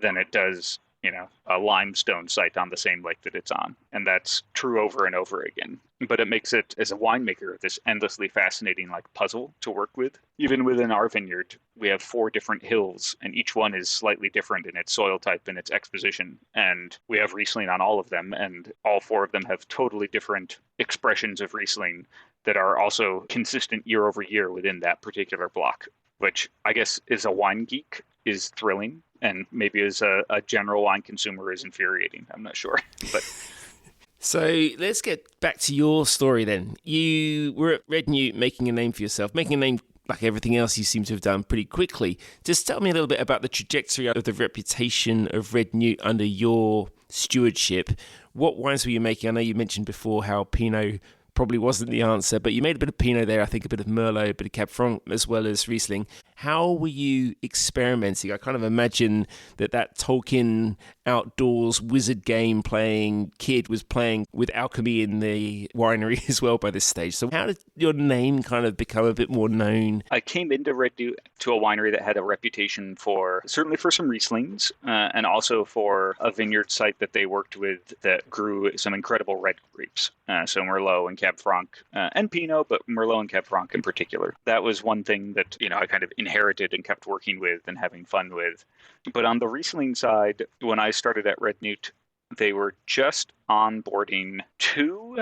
than it does a limestone site on the same lake that it's on. And that's true over and over again. But it makes it, as a winemaker, this endlessly fascinating puzzle to work with. Even within our vineyard, we have 4 different hills, and each one is slightly different in its soil type and its exposition. And we have Riesling on all of them, and all 4 of them have totally different expressions of Riesling that are also consistent year over year within that particular block, which I guess as a wine geek is thrilling, and maybe as a general wine consumer is infuriating. I'm not sure, but... So let's get back to your story then. You were at Red Newt making a name for yourself, making a name like everything else you seem to have done pretty quickly. Just tell me a little bit about the trajectory of the reputation of Red Newt under your stewardship. What wines were you making? I know you mentioned before how Pinot probably wasn't the answer, but you made a bit of Pinot there, I think a bit of Merlot, a bit of Cab Franc, as well as Riesling. How were you experimenting? I kind of imagine that Tolkien outdoors wizard game playing kid was playing with alchemy in the winery as well by this stage. So how did your name kind of become a bit more known? I came into Red Newt to a winery that had a reputation certainly for some Rieslings, and also for a vineyard site that they worked with that grew some incredible red grapes. So Merlot and Cab Franc and Pinot, but Merlot and Cab Franc in particular. That was one thing that, I kind of inherited and kept working with and having fun with. But on the Riesling side, when I started at Red Newt, they were just onboarding 2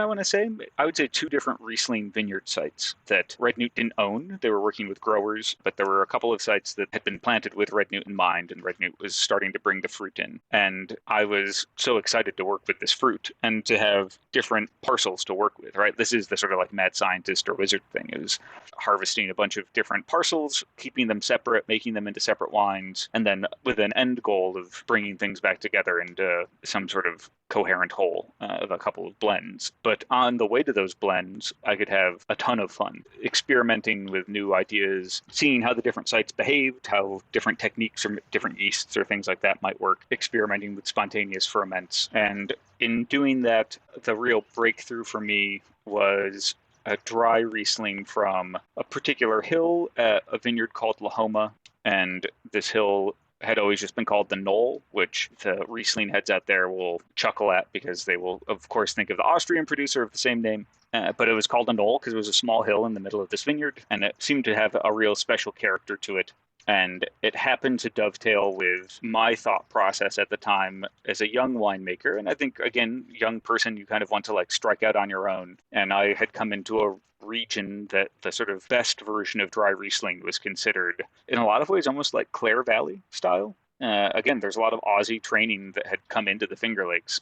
different Riesling vineyard sites that Red Newt didn't own. They were working with growers, but there were a couple of sites that had been planted with Red Newt in mind, and Red Newt was starting to bring the fruit in. And I was so excited to work with this fruit and to have different parcels to work with, right? This is the sort of mad scientist or wizard thing. It was harvesting a bunch of different parcels, keeping them separate, making them into separate wines, and then with an end goal of bringing things back together into some sort of coherent whole of a couple of blends. But on the way to those blends, I could have a ton of fun experimenting with new ideas, seeing how the different sites behaved, how different techniques or different yeasts or things like that might work, experimenting with spontaneous ferments. And in doing that, the real breakthrough for me was a dry Riesling from a particular hill at a vineyard called Lahoma. And this hill had always just been called the Knoll, which the Riesling heads out there will chuckle at because they will, of course, think of the Austrian producer of the same name. But it was called a knoll because it was a small hill in the middle of this vineyard, and it seemed to have a real special character to it. And it happened to dovetail with my thought process at the time as a young winemaker. And I think, again, young person, you kind of want to strike out on your own. And I had come into a region that the sort of best version of dry Riesling was considered in a lot of ways almost like Clare Valley style. Again, there's a lot of Aussie training that had come into the Finger Lakes.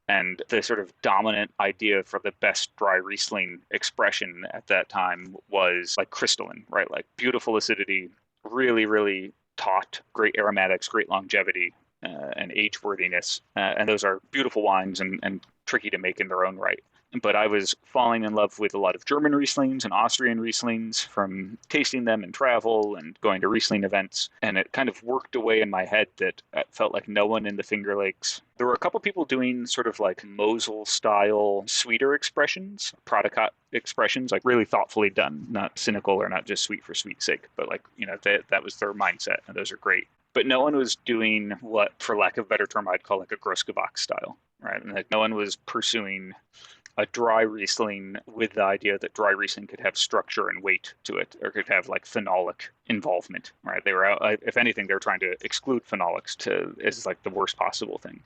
And the sort of dominant idea for the best dry Riesling expression at that time was crystalline, right? Beautiful acidity, really, really taut, great aromatics, great longevity, and age worthiness. And those are beautiful wines and tricky to make in their own right. But I was falling in love with a lot of German Rieslings and Austrian Rieslings from tasting them in travel and going to Riesling events. And it kind of worked away in my head that it felt like no one in the Finger Lakes. There were a couple people doing sort of Mosel style sweeter expressions, Prodicot expressions, really thoughtfully done, not cynical or not just sweet for sweet's sake, but that was their mindset. And those are great. But no one was doing what, for lack of a better term, I'd call a Grossgewachs style, right? And no one was pursuing a dry Riesling with the idea that dry Riesling could have structure and weight to it, or could have phenolic involvement, right? They were out, if anything, they were trying to exclude phenolics as the worst possible thing.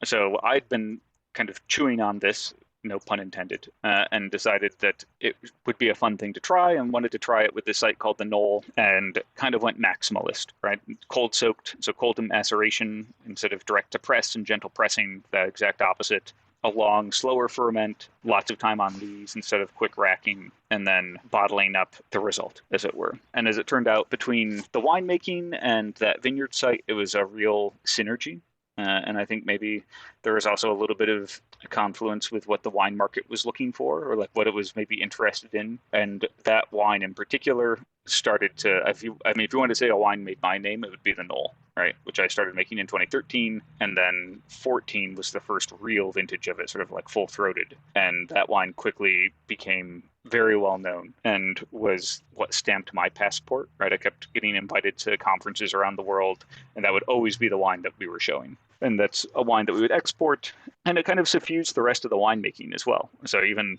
So I'd been kind of chewing on this, no pun intended, and decided that it would be a fun thing to try, and wanted to try it with this site called the Knoll, and kind of went maximalist, right? Cold soaked, so cold maceration instead of direct to press and gentle pressing, the exact opposite. A long, slower ferment, lots of time on lees instead of quick racking, and then bottling up the result, as it were. And as it turned out, between the winemaking and that vineyard site, it was a real synergy. And I think maybe there was also a little bit of a confluence with what the wine market was looking for, or what it was maybe interested in. And that wine in particular started to, if you want to say a wine made my name, it would be the Knoll, right, which I started making in 2013, and then 14 was the first real vintage of it, sort of like full-throated. And that wine quickly became very well known and was what stamped my passport, right? I kept getting invited to conferences around the world, and that would always be the wine that we were showing. And that's a wine that we would export, and it kind of suffused the rest of the winemaking as well. So even,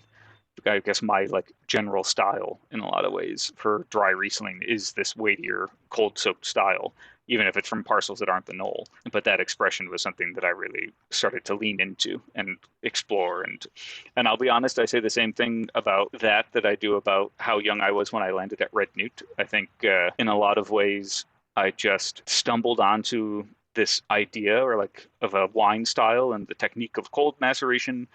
I guess, my like general style in a lot of ways for dry Riesling is this weightier, cold-soaked style, even if it's from parcels that aren't the knoll. But that expression was something that I really started to lean into and explore. And I'll be honest, I say the same thing about that I do about how young I was when I landed at Red Newt. I think in a lot of ways, I just stumbled onto this idea or like of a wine style and the technique of cold maceration.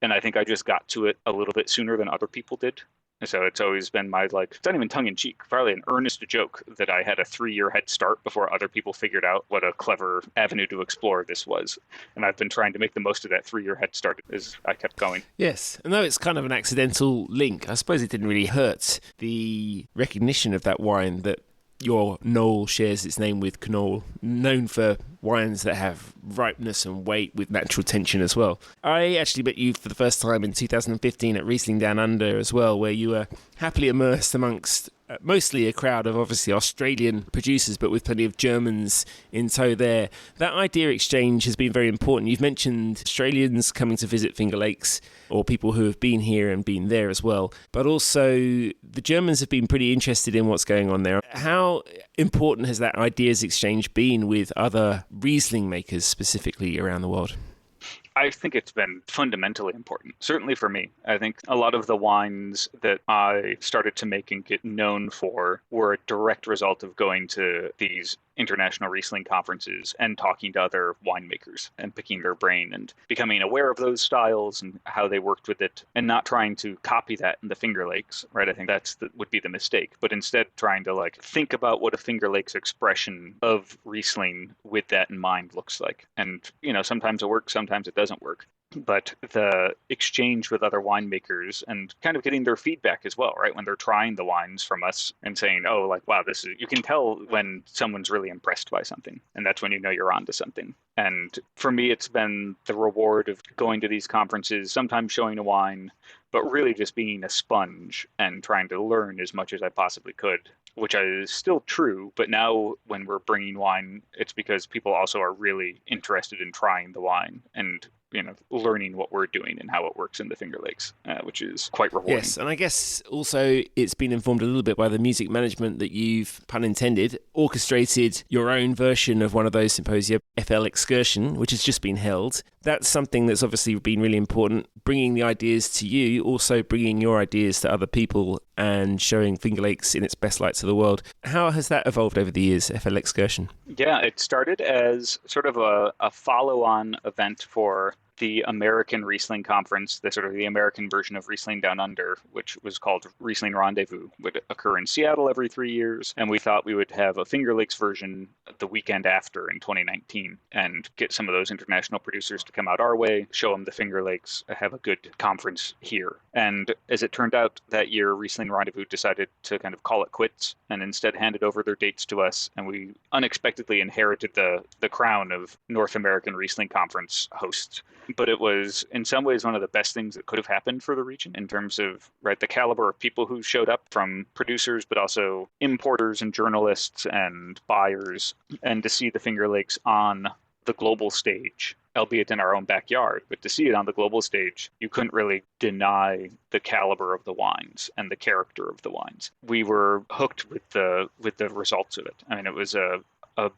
And I think I just got to it a little bit sooner than other people did. And so it's always been my, like, it's not even tongue in cheek, probably an earnest joke that I had a 3-year head start before other people figured out what a clever avenue to explore this was. And I've been trying to make the most of that 3-year head start as I kept going. Yes, and though it's kind of an accidental link, I suppose it didn't really hurt the recognition of that wine that your knoll shares its name with Knoll, known for wines that have ripeness and weight with natural tension as well. I actually met you for the first time in 2015 at Riesling Downunder as well, where you were happily immersed amongst mostly a crowd of obviously Australian producers, but with plenty of Germans in tow there. That idea exchange has been very important. You've mentioned Australians coming to visit Finger Lakes, or people who have been here and been there as well. But also the Germans have been pretty interested in what's going on there. How important has that ideas exchange been with other Riesling makers specifically around the world? I think it's been fundamentally important, certainly for me. I think a lot of the wines that I started to make and get known for were a direct result of going to these international Riesling conferences and talking to other winemakers and picking their brain and becoming aware of those styles and how they worked with it, and not trying to copy that in the Finger Lakes, right? I think would be the mistake, but instead trying to like think about what a Finger Lakes expression of Riesling with that in mind looks like. And, sometimes it works, sometimes it doesn't work. But the exchange with other winemakers and kind of getting their feedback as well, right? When they're trying the wines from us and saying, oh, like, wow, you can tell when someone's really impressed by something. And that's when you know you're onto something. And for me, it's been the reward of going to these conferences, sometimes showing a wine, but really just being a sponge and trying to learn as much as I possibly could, which is still true. But now when we're bringing wine, it's because people also are really interested in trying the wine and learning what we're doing and how it works in the Finger Lakes, which is quite rewarding. Yes, and I guess also it's been informed a little bit by the music management that you've, pun intended, orchestrated your own version of one of those symposia, FL Excursion, which has just been held. That's something that's obviously been really important, bringing the ideas to you, also bringing your ideas to other people and showing Finger Lakes in its best light to the world. How has that evolved over the years, FL Excursion? Yeah, it started as sort of a follow-on event for the American Riesling Conference, the American version of Riesling Downunder, which was called Riesling Rendezvous, would occur in Seattle every 3 years. And we thought we would have a Finger Lakes version the weekend after in 2019 and get some of those international producers to come out our way, show them the Finger Lakes, have a good conference here. And as it turned out, that year, Riesling Rendezvous decided to kind of call it quits and instead handed over their dates to us. And we unexpectedly inherited the crown of North American Riesling Conference hosts. But it was, in some ways, one of the best things that could have happened for the region in terms of the caliber of people who showed up, from producers, but also importers and journalists and buyers, and to see the Finger Lakes on the global stage, albeit in our own backyard. But to see it on the global stage, you couldn't really deny the caliber of the wines and the character of the wines. We were hooked with the results of it. I mean, it was a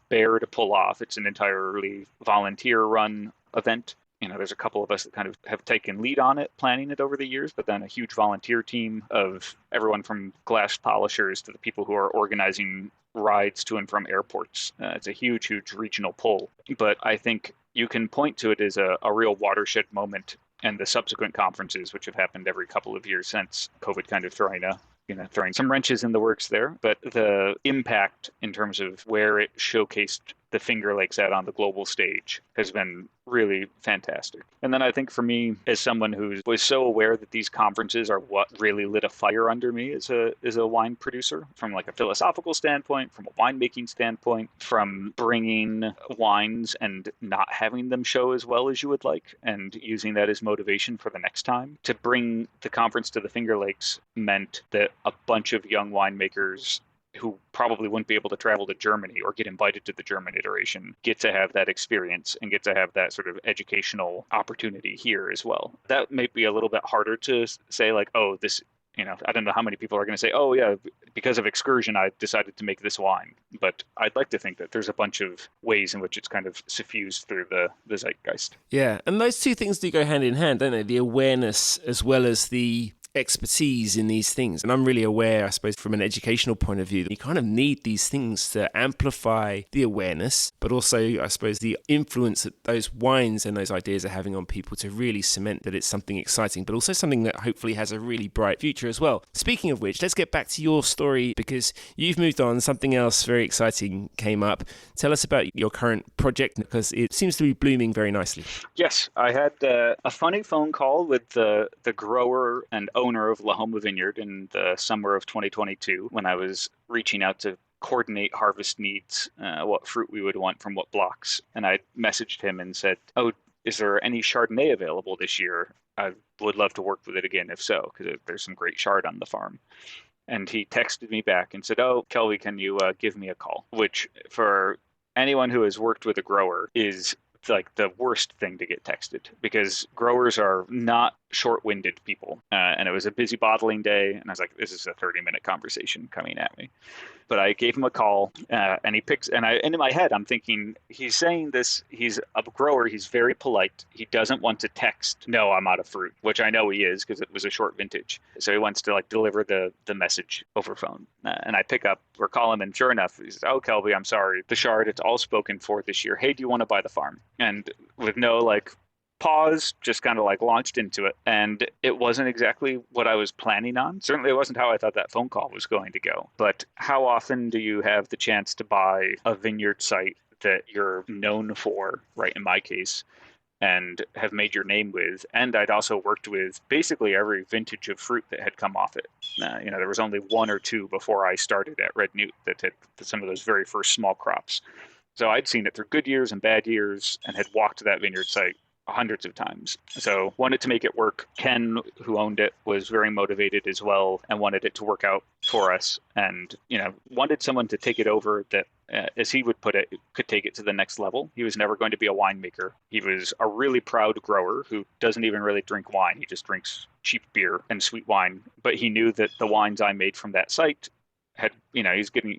bear to pull off. It's an entirely volunteer-run event. There's a couple of us that kind of have taken lead on it, planning it over the years, but then a huge volunteer team of everyone from glass polishers to the people who are organizing rides to and from airports. It's a huge, huge regional pull. But I think you can point to it as a real watershed moment, and the subsequent conferences, which have happened every couple of years since COVID, kind of throwing some wrenches in the works there. But the impact in terms of where it showcased the Finger Lakes at on the global stage has been really fantastic. And then I think for me, as someone who was so aware that these conferences are what really lit a fire under me as a wine producer, from like a philosophical standpoint, from a winemaking standpoint, from bringing wines and not having them show as well as you would like, and using that as motivation for the next time. To bring the conference to the Finger Lakes meant that a bunch of young winemakers who probably wouldn't be able to travel to Germany or get invited to the German iteration get to have that experience and get to have that sort of educational opportunity here as well. That may be a little bit harder to say, like, oh, this, I don't know how many people are going to say, oh yeah, because of excursion, I decided to make this wine. But I'd like to think that there's a bunch of ways in which it's kind of suffused through the zeitgeist. Yeah, and those two things do go hand in hand, don't they? The awareness as well as the expertise in these things. And I'm really aware, I suppose, from an educational point of view, that you kind of need these things to amplify the awareness, but also, I suppose, the influence that those wines and those ideas are having on people to really cement that it's something exciting, but also something that hopefully has a really bright future as well. Speaking of which, let's get back to your story, because you've moved on. Something else very exciting came up. Tell us about your current project, because it seems to be blooming very nicely. Yes, I had a funny phone call with the grower and owner of La Homa Vineyard in the summer of 2022 when I was reaching out to coordinate harvest needs, what fruit we would want from what blocks. And I messaged him and said, oh, is there any Chardonnay available this year? I would love to work with it again if so, because there's some great Chard on the farm. And he texted me back and said, oh, Kelby, can you give me a call? Which, for anyone who has worked with a grower, is like the worst thing to get texted, because growers are not short-winded people. And it was a busy bottling day, and I was like, this is a 30-minute conversation coming at me. But I gave him a call, and he picks, and in my head, I'm thinking, he's saying this, he's a grower, he's very polite. He doesn't want to text, no, I'm out of fruit, which I know he is, because it was a short vintage. So he wants to like deliver the message over phone. And I pick up or call him, and sure enough, he says, oh, Kelby, I'm sorry. The Chard, it's all spoken for this year. Hey, do you want to buy the farm? And with no like pause, just kind of like launched into it. And it wasn't exactly what I was planning on. Certainly it wasn't how I thought that phone call was going to go. But how often do you have the chance to buy a vineyard site that you're known for, right, in my case, and have made your name with? And I'd also worked with basically every vintage of fruit that had come off it. There was only one or two before I started at Red Newt that had some of those very first small crops. So I'd seen it through good years and bad years and had walked that vineyard site hundreds of times. So wanted to make it work. Ken, who owned it, was very motivated as well and wanted it to work out for us, and wanted someone to take it over that, as he would put it, could take it to the next level. He was never going to be a winemaker. He was a really proud grower who doesn't even really drink wine. He just drinks cheap beer and sweet wine. But he knew that the wines I made from that site had, he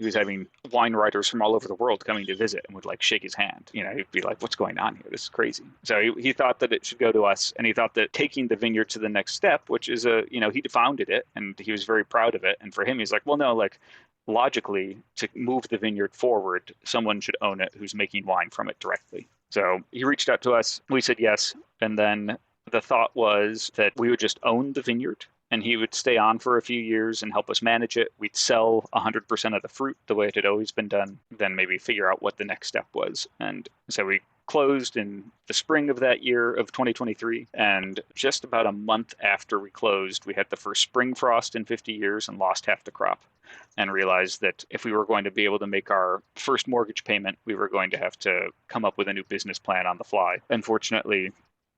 was having wine writers from all over the world coming to visit and would like shake his hand. He'd be like, what's going on here? This is crazy. So he thought that it should go to us. And he thought that taking the vineyard to the next step, which is he founded it and he was very proud of it. And for him, he's like, well, no, like logically, to move the vineyard forward, someone should own it who's making wine from it directly. So he reached out to us. We said yes. And then the thought was that we would just own the vineyard, and he would stay on for a few years and help us manage it. We'd sell 100% of the fruit the way it had always been done, then maybe figure out what the next step was. And so we closed in the spring of that year of 2023. And just about a month after we closed, we had the first spring frost in 50 years and lost half the crop, and realized that if we were going to be able to make our first mortgage payment, we were going to have to come up with a new business plan on the fly. Unfortunately,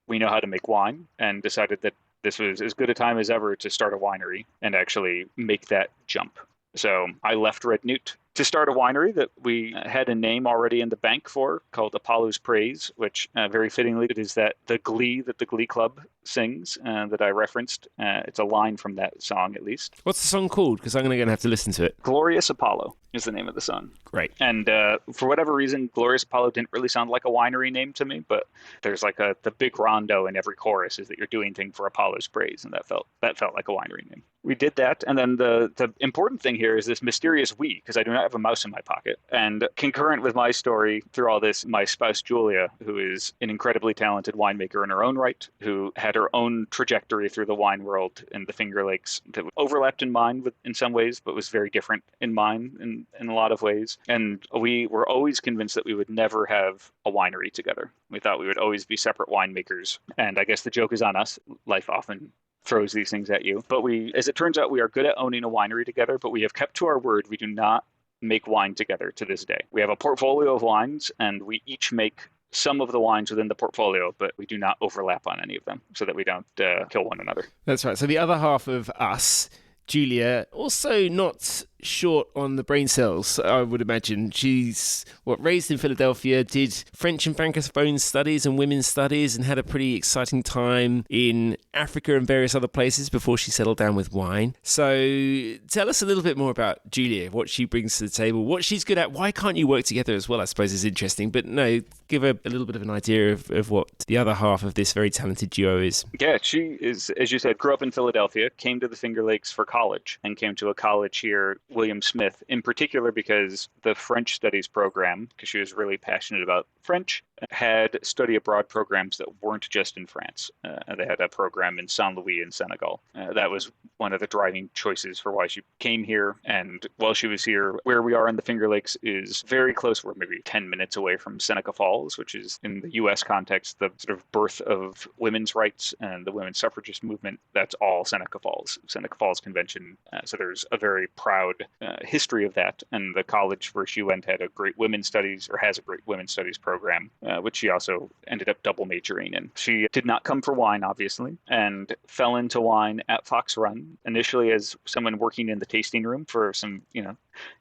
we know how to make wine, and decided that this was as good a time as ever to start a winery and actually make that jump. So I left Red Newt to start a winery that we had a name already in the bank for, called Apollo's Praise, which very fittingly it is that the Glee that the Glee Club sings that I referenced. It's a line from that song, at least. What's the song called? Because I'm going to have to listen to it. Glorious Apollo is the name of the song. Great. And for whatever reason, Glorious Apollo didn't really sound like a winery name to me, but there's like the big rondo in every chorus is that you're doing thing for Apollo's Praise, and that felt like a winery name. We did that, and then the important thing here is this mysterious we, because I do not I have a mouse in my pocket. And concurrent with my story through all this, my spouse, Julia, who is an incredibly talented winemaker in her own right, who had her own trajectory through the wine world in the Finger Lakes that overlapped in mine in some ways, but was very different in mine in a lot of ways. And we were always convinced that we would never have a winery together. We thought we would always be separate winemakers. And I guess the joke is on us. Life often throws these things at you. But as it turns out, we are good at owning a winery together, but we have kept to our word. We do not make wine together to this day. We have a portfolio of wines, and we each make some of the wines within the portfolio, but we do not overlap on any of them so that we don't kill one another. That's right. So the other half of us, Julia, also not short on the brain cells, I would imagine. She's raised in Philadelphia, did French and Francophone studies and women's studies, and had a pretty exciting time in Africa and various other places before she settled down with wine. So tell us a little bit more about Julia, what she brings to the table, what she's good at. Why can't you work together as well, I suppose, is interesting. But no, give her a little bit of an idea of what the other half of this very talented duo is. Yeah, she is, as you said, grew up in Philadelphia, came to the Finger Lakes for college, and came to a college here, William Smith, in particular because the French studies program, because she was really passionate about French, had study abroad programs that weren't just in France. They had a program in Saint Louis in Senegal. That was one of the driving choices for why she came here. And while she was here, where we are in the Finger Lakes is very close. We're maybe 10 minutes away from Seneca Falls, which is, in the U.S. context, the sort of birth of women's rights and the women's suffragist movement. That's all Seneca Falls Convention. So there's a very proud history of that. And the college where she went had a great women's studies, or has a great women's studies program, which she also ended up double majoring in. She did not come for wine, obviously, and fell into wine at Fox Run, initially as someone working in the tasting room for some,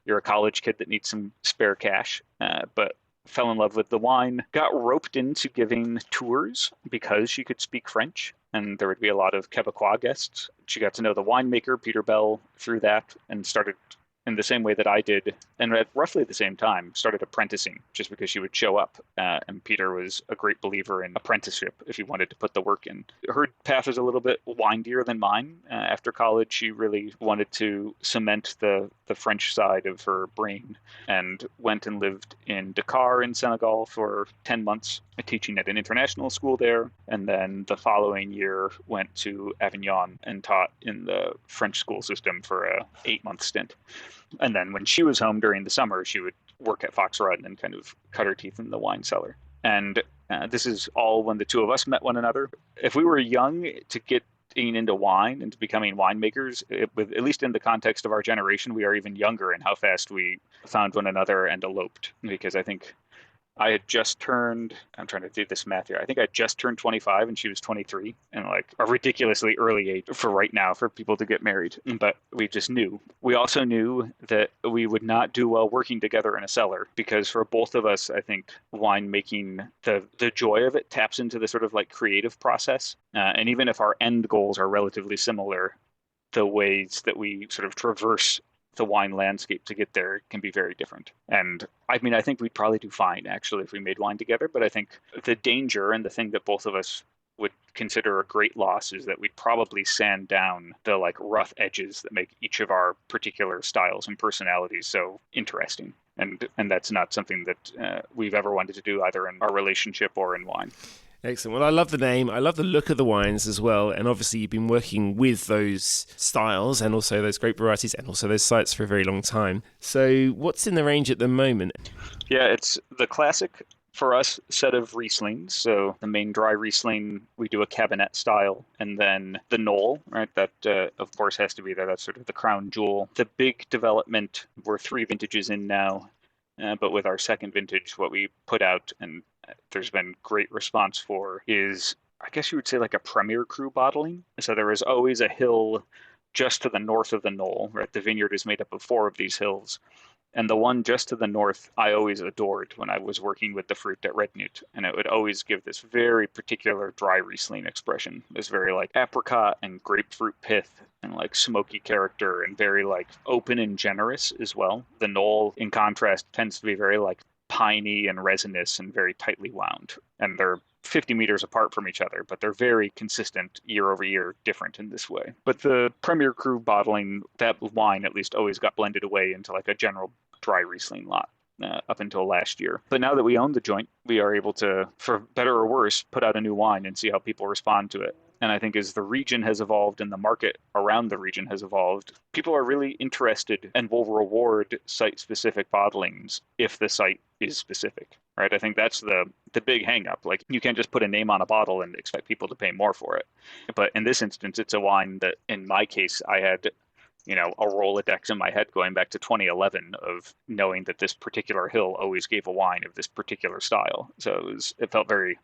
you're a college kid that needs some spare cash, but fell in love with the wine, got roped into giving tours because she could speak French, and there would be a lot of Quebecois guests. She got to know the winemaker, Peter Bell, through that, and started, in the same way that I did, and at roughly the same time, started apprenticing just because she would show up. And Peter was a great believer in apprenticeship if you wanted to put the work in. Her path was a little bit windier than mine. After college, she really wanted to cement the French side of her brain and went and lived in Dakar in Senegal for 10 months, teaching at an international school there. And then the following year went to Avignon and taught in the French school system for a 8-month stint. And then when she was home during the summer, she would work at Fox Run and kind of cut her teeth in the wine cellar. And this is all when the two of us met one another. If we were young to get into wine and to becoming winemakers, at least in the context of our generation, we are even younger in how fast we found one another and eloped. Because I think I had just turned, I'm trying to do this math here, I think I just turned 25 and she was 23, and like a ridiculously early age for right now for people to get married. But we just knew. We also knew that we would not do well working together in a cellar, because for both of us, I think winemaking, the joy of it taps into the sort of like creative process. And even if our end goals are relatively similar, the ways that we sort of traverse the wine landscape to get there can be very different. And I mean, I think we'd probably do fine actually if we made wine together, but I think the danger and the thing that both of us would consider a great loss is that we'd probably sand down the like rough edges that make each of our particular styles and personalities so interesting. And that's not something that we've ever wanted to do either in our relationship or in wine. Excellent. Well, I love the name. I love the look of the wines as well. And obviously you've been working with those styles and also those grape varieties and also those sites for a very long time. So what's in the range at the moment? Yeah, it's the classic, for us, set of Rieslings. So the main dry Riesling, we do a cabinet style. And then the Knoll, right? That, of course, has to be there. That's sort of the crown jewel. The big development, we're 3 vintages in now. But with our second vintage, what we put out, and there's been great response for, is, I guess you would say, like a premier cru bottling. So there is always a hill just to the north of the Knoll, right? The vineyard is made up of 4 of these hills. And the one just to the north, I always adored when I was working with the fruit at Red Newt. And it would always give this very particular dry Riesling expression. This very like apricot and grapefruit pith and like smoky character and very like open and generous as well. The Knoll, in contrast, tends to be very like piney and resinous and very tightly wound. And they're 50 meters apart from each other, but they're very consistent year over year, different in this way. But the Premier Cru bottling, that wine at least always got blended away into like a general dry Riesling lot. Up until last year. But now that we own the joint, we are able to, for better or worse, put out a new wine and see how people respond to it. And I think as the region has evolved and the market around the region has evolved, people are really interested and will reward site-specific bottlings if the site is specific, right? I think that's the big hang-up. Like, you can't just put a name on a bottle and expect people to pay more for it. But in this instance, it's a wine that, in my case, I had a Rolodex in my head going back to 2011 of knowing that this particular hill always gave a wine of this particular style. So it felt very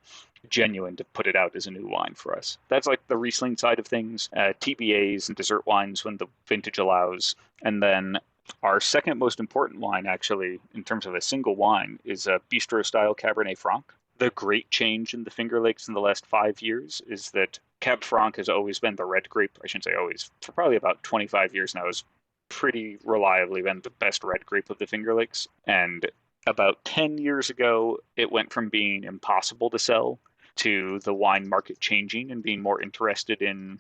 genuine to put it out as a new wine for us. That's like the Riesling side of things, TBAs and dessert wines when the vintage allows. And then our second most important wine, actually, in terms of a single wine, is a bistro-style Cabernet Franc. The great change in the Finger Lakes in the last 5 years is that Cab Franc has always been the red grape. I shouldn't say always. For probably about 25 years now, has pretty reliably been the best red grape of the Finger Lakes. And about 10 years ago, it went from being impossible to sell to the wine market changing and being more interested in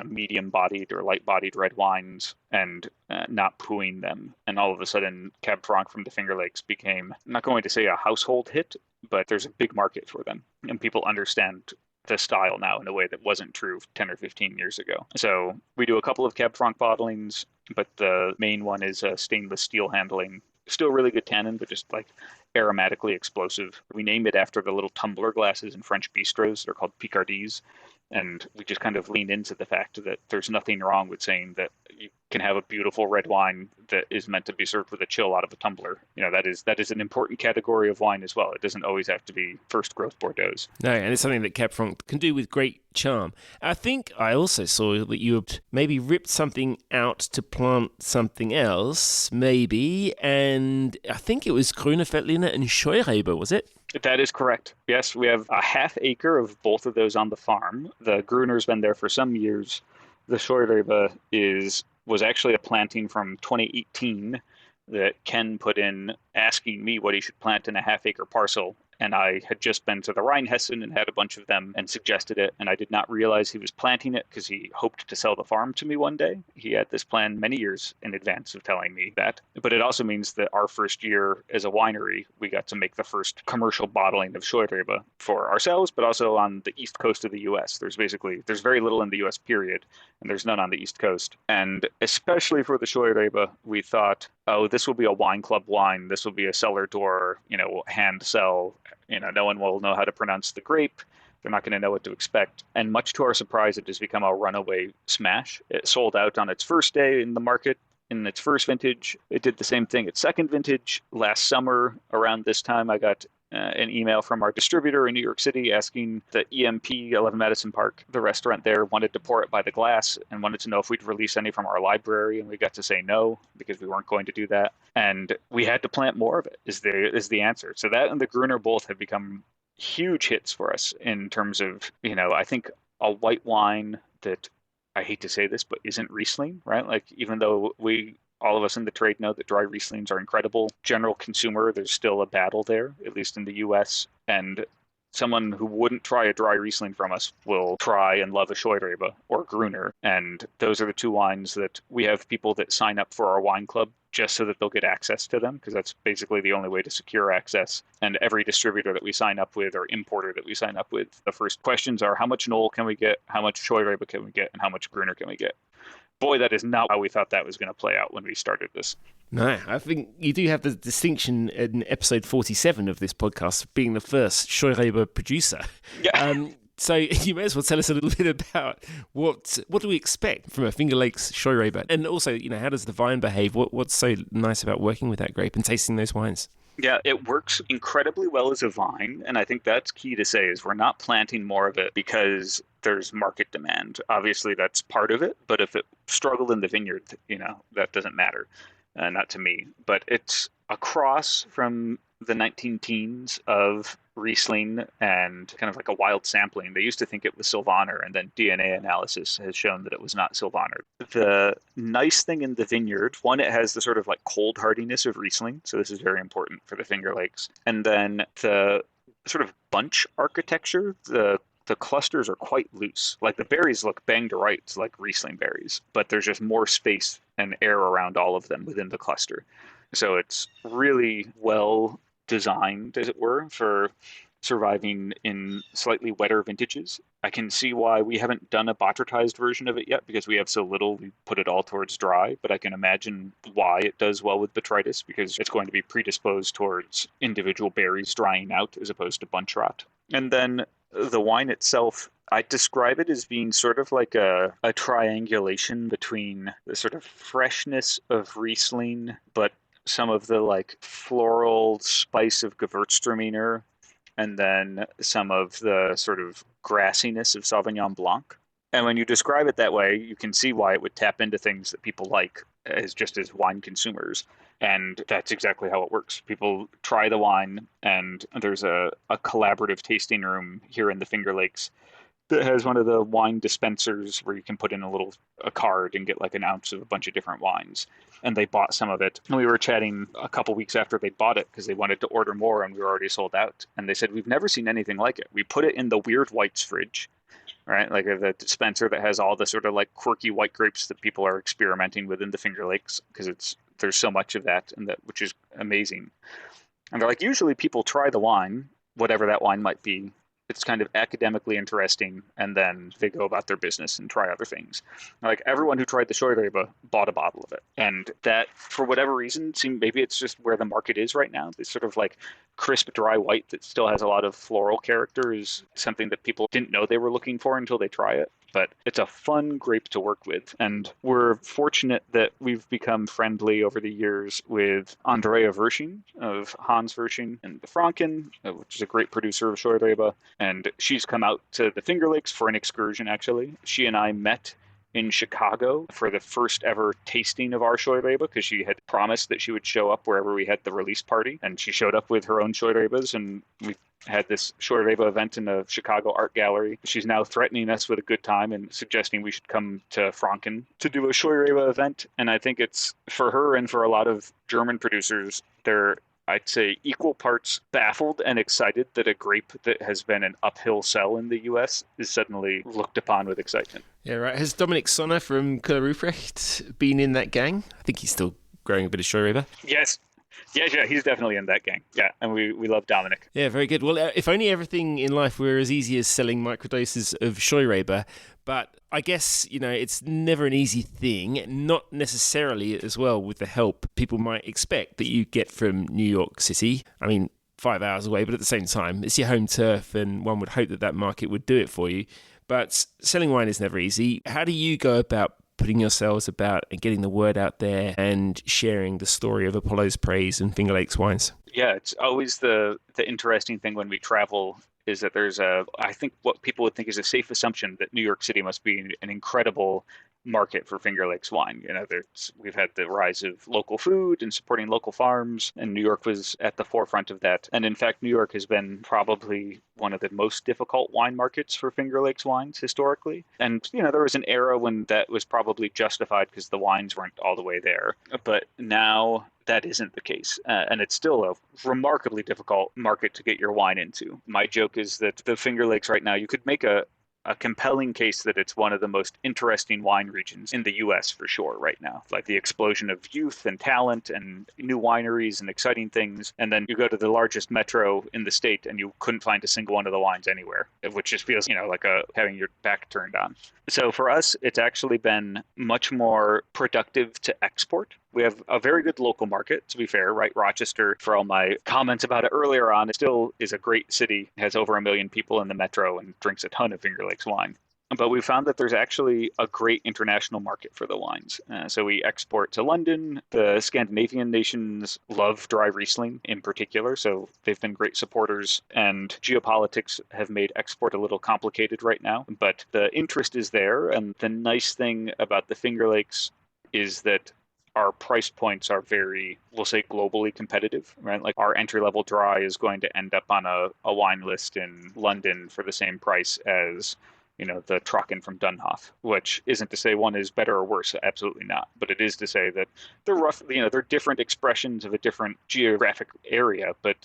medium-bodied or light-bodied red wines and not pooing them. And all of a sudden, Cab Franc from the Finger Lakes became, I'm not going to say a household hit, but there's a big market for them. And people understand the style now in a way that wasn't true 10 or 15 years ago. So we do a couple of Cab Franc bottlings, but the main one is stainless steel handling. Still really good tannin, but just like aromatically explosive. We named it after the little tumbler glasses in French bistros. They're called Picardies. And we just kind of lean into the fact that there's nothing wrong with saying that you can have a beautiful red wine that is meant to be served with a chill out of a tumbler. That is an important category of wine as well. It doesn't always have to be first growth Bordeaux. No, and it's something that Cab Franc can do with great charm. I think I also saw that you had maybe ripped something out to plant something else, maybe, and I think it was Grüne Veltliner and Scheurebe, was it? That is correct. Yes, we have a half acre of both of those on the farm. The Gruner's been there for some years. The Scheurebe was actually a planting from 2018 that Ken put in asking me what he should plant in a half acre parcel. And I had just been to the Rheinhessen and had a bunch of them and suggested it. And I did not realize he was planting it because he hoped to sell the farm to me one day. He had this plan many years in advance of telling me that. But it also means that our first year as a winery, we got to make the first commercial bottling of Scheurebe for ourselves, but also on the east coast of the U.S. There's very little in the U.S. period, and there's none on the east coast. And especially for the Scheurebe, we thought, oh, this will be a wine club wine. This will be a cellar door, hand sell. No one will know how to pronounce the grape. They're not going to know what to expect. And much to our surprise, it has become a runaway smash. It sold out on its first day in the market in its first vintage. It did the same thing its second vintage. Last summer, around this time, I got an email from our distributor in New York City asking the EMP, 11 Madison Park, the restaurant there, wanted to pour it by the glass and wanted to know if we'd release any from our library. And we got to say no, because we weren't going to do that. And we had to plant more of it, is the answer. So that and the Gruner both have become huge hits for us in terms of, I think a white wine that, I hate to say this, but isn't Riesling, right? Like, even though all of us in the trade know that dry Rieslings are incredible, general consumer, there's still a battle there, at least in the U.S. And someone who wouldn't try a dry Riesling from us will try and love a Scheurebe or Gruner. And those are the two wines that we have people that sign up for our wine club just so that they'll get access to them, because that's basically the only way to secure access. And every distributor that we sign up with or importer that we sign up with, the first questions are, how much Knoll can we get, how much Scheurebe can we get, and how much Gruner can we get? Boy, that is not how we thought that was going to play out when we started this. No, I think you do have the distinction in episode 47 of this podcast being the first Scheurebe producer. Yeah. So you may as well tell us a little bit about what do we expect from a Finger Lakes Scheurebe, and also, how does the vine behave? What's so nice about working with that grape and tasting those wines? Yeah, it works incredibly well as a vine, and I think that's key to say is we're not planting more of it because there's market demand. Obviously, that's part of it, but if it struggled in the vineyard, that doesn't matter, not to me. But it's a cross from the 19 teens of Riesling and kind of like a wild sampling. They used to think it was Sylvaner, and then DNA analysis has shown that it was not Sylvaner. The nice thing in the vineyard, one, it has the sort of like cold hardiness of Riesling, so this is very important for the Finger Lakes. And then the sort of bunch architecture, the clusters are quite loose. Like the berries look banged to rights like Riesling berries, but there's just more space and air around all of them within the cluster. So it's really well designed, as it were, for surviving in slightly wetter vintages. I can see why we haven't done a botrytized version of it yet because we have so little. We put it all towards dry, but I can imagine why it does well with botrytis because it's going to be predisposed towards individual berries drying out as opposed to bunch rot. And then the wine itself, I describe it as being sort of like a triangulation between the sort of freshness of Riesling, but some of the like floral spice of Gewürztraminer and then some of the sort of grassiness of Sauvignon Blanc. And when you describe it that way, you can see why it would tap into things that people like as just as wine consumers. And that's exactly how it works. People try the wine, and there's a collaborative tasting room here in the Finger Lakes that has one of the wine dispensers where you can put in a card and get like an ounce of a bunch of different wines. And they bought some of it. And we were chatting a couple weeks after they bought it because they wanted to order more and we were already sold out. And they said, we've never seen anything like it. We put it in the weird whites fridge, right? Like the dispenser that has all the sort of like quirky white grapes that people are experimenting with in the Finger Lakes because there's so much of that, which is amazing. And they're like, usually people try the wine, whatever that wine might be. It's kind of academically interesting, and then they go about their business and try other things. Like everyone who tried the Scheurebe bought a bottle of it, and that, for whatever reason, maybe it's just where the market is right now. This sort of like crisp, dry white that still has a lot of floral character is something that people didn't know they were looking for until they try it. But it's a fun grape to work with. And we're fortunate that we've become friendly over the years with Andrea Versching of Hans Versching and the Franken, which is a great producer of Scheurebe. And she's come out to the Finger Lakes for an excursion, actually. She and I met in Chicago for the first ever tasting of our Scheurebe because she had promised that she would show up wherever we had the release party. And she showed up with her own Scheurebes, and we had this Scheurebe event in the Chicago Art Gallery. She's now threatening us with a good time and suggesting we should come to Franken to do a Scheurebe event. And I think it's, for her and for a lot of German producers, they're, I'd say, equal parts baffled and excited that a grape that has been an uphill sell in the US is suddenly looked upon with excitement. Yeah, right. Has Dominic Sonner from Keller Ruprecht been in that gang? I think he's still growing a bit of Scheurebe. Yes. Yeah, he's definitely in that gang. Yeah, and we love Dominic. Yeah, very good. Well, if only everything in life were as easy as selling microdoses of Scheurebe, but I guess, it's never an easy thing, not necessarily as well with the help people might expect that you get from New York City. I mean, 5 hours away, but at the same time, it's your home turf, and one would hope that market would do it for you. But selling wine is never easy. How do you go about putting yourselves about and getting the word out there and sharing the story of Apollo's Praise and Finger Lakes wines? Yeah, it's always the interesting thing when we travel is that there's I think what people would think is a safe assumption that New York City must be an incredible market for Finger Lakes wine. We've had the rise of local food and supporting local farms, and New York was at the forefront of that. And in fact, New York has been probably one of the most difficult wine markets for Finger Lakes wines historically. And, there was an era when that was probably justified because the wines weren't all the way there. But now that isn't the case. And it's still a remarkably difficult market to get your wine into. My joke is that the Finger Lakes right now, you could make a compelling case that it's one of the most interesting wine regions in the U.S. for sure right now. Like the explosion of youth and talent and new wineries and exciting things. And then you go to the largest metro in the state and you couldn't find a single one of the wines anywhere, which just feels, like having your back turned on. So for us, it's actually been much more productive to export. We have a very good local market, to be fair, right? Rochester, for all my comments about it earlier on, it still is a great city, has over 1 million people in the metro and drinks a ton of Finger Lakes wine. But we found that there's actually a great international market for the wines. So we export to London. The Scandinavian nations love dry Riesling in particular, so they've been great supporters. And geopolitics have made export a little complicated right now, but the interest is there. And the nice thing about the Finger Lakes is that our price points are very, we'll say, globally competitive, right? Like our entry-level dry is going to end up on a wine list in London for the same price as, the Trocken from Dunhoff, which isn't to say one is better or worse, absolutely not. But it is to say that they're roughly, they're different expressions of a different geographic area, but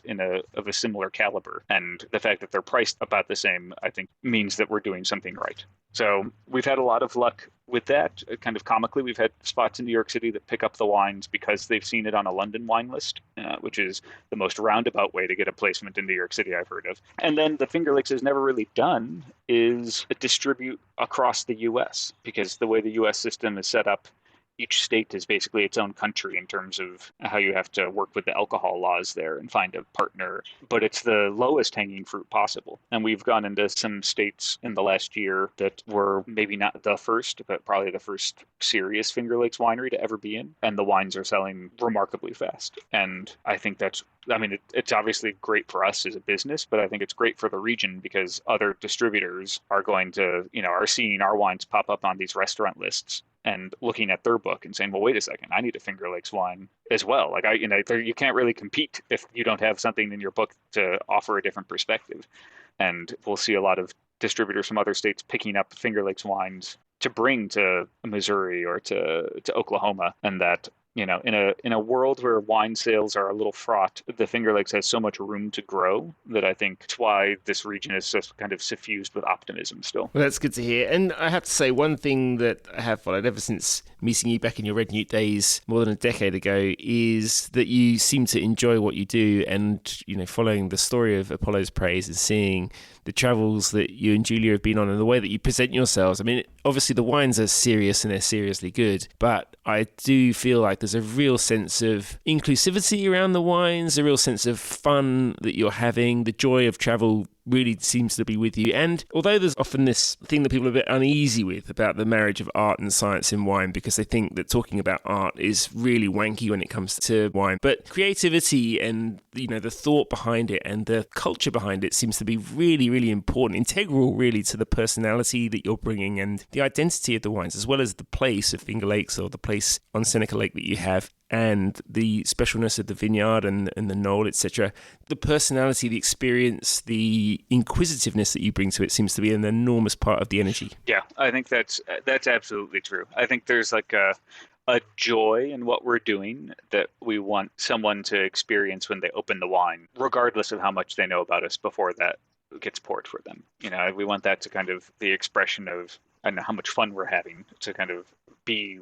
of a similar caliber. And the fact that they're priced about the same, I think, means that we're doing something right. So we've had a lot of luck with that. Kind of comically, we've had spots in New York City that pick up the wines because they've seen it on a London wine list, which is the most roundabout way to get a placement in New York City I've heard of. And then the Finger Lakes has never really done is distribute across the U.S. because the way the U.S. system is set up, each state is basically its own country in terms of how you have to work with the alcohol laws there and find a partner. But it's the lowest hanging fruit possible. And we've gone into some states in the last year that were maybe not the first, but probably the first serious Finger Lakes winery to ever be in. And the wines are selling remarkably fast. And I think it's obviously great for us as a business, but I think it's great for the region because other distributors are going to, are seeing our wines pop up on these restaurant lists and looking at their book and saying, well, wait a second, I need a Finger Lakes wine as well. Like you can't really compete if you don't have something in your book to offer a different perspective. And we'll see a lot of distributors from other states picking up Finger Lakes wines to bring to Missouri or to Oklahoma, and that in a world where wine sales are a little fraught, the Finger Lakes has so much room to grow that I think it's why this region is just kind of suffused with optimism still. Well, that's good to hear. And I have to say, one thing that I have followed ever since meeting you back in your Red Newt days more than a decade ago is that you seem to enjoy what you do, and following the story of Apollo's Praise and seeing the travels that you and Julia have been on and the way that you present yourselves. I mean, obviously the wines are serious and they're seriously good, but I do feel like there's a real sense of inclusivity around the wines, a real sense of fun that you're having. The joy of travel really seems to be with you. And although there's often this thing that people are a bit uneasy with about the marriage of art and science in wine, because they think that talking about art is really wanky when it comes to wine, but creativity and the thought behind it and the culture behind it seems to be really, really important, integral really to the personality that you're bringing and the identity of the wines, as well as the place of Finger Lakes or the place on Seneca Lake that you have, and the specialness of the vineyard and the knoll, etc. The personality, the experience, the inquisitiveness that you bring to it seems to be an enormous part of the energy. Yeah, I think that's absolutely true. I think there's like a joy in what we're doing that we want someone to experience when they open the wine, regardless of how much they know about us before that gets poured for them. We want that to kind of the expression of, I don't know, how much fun we're having to kind of be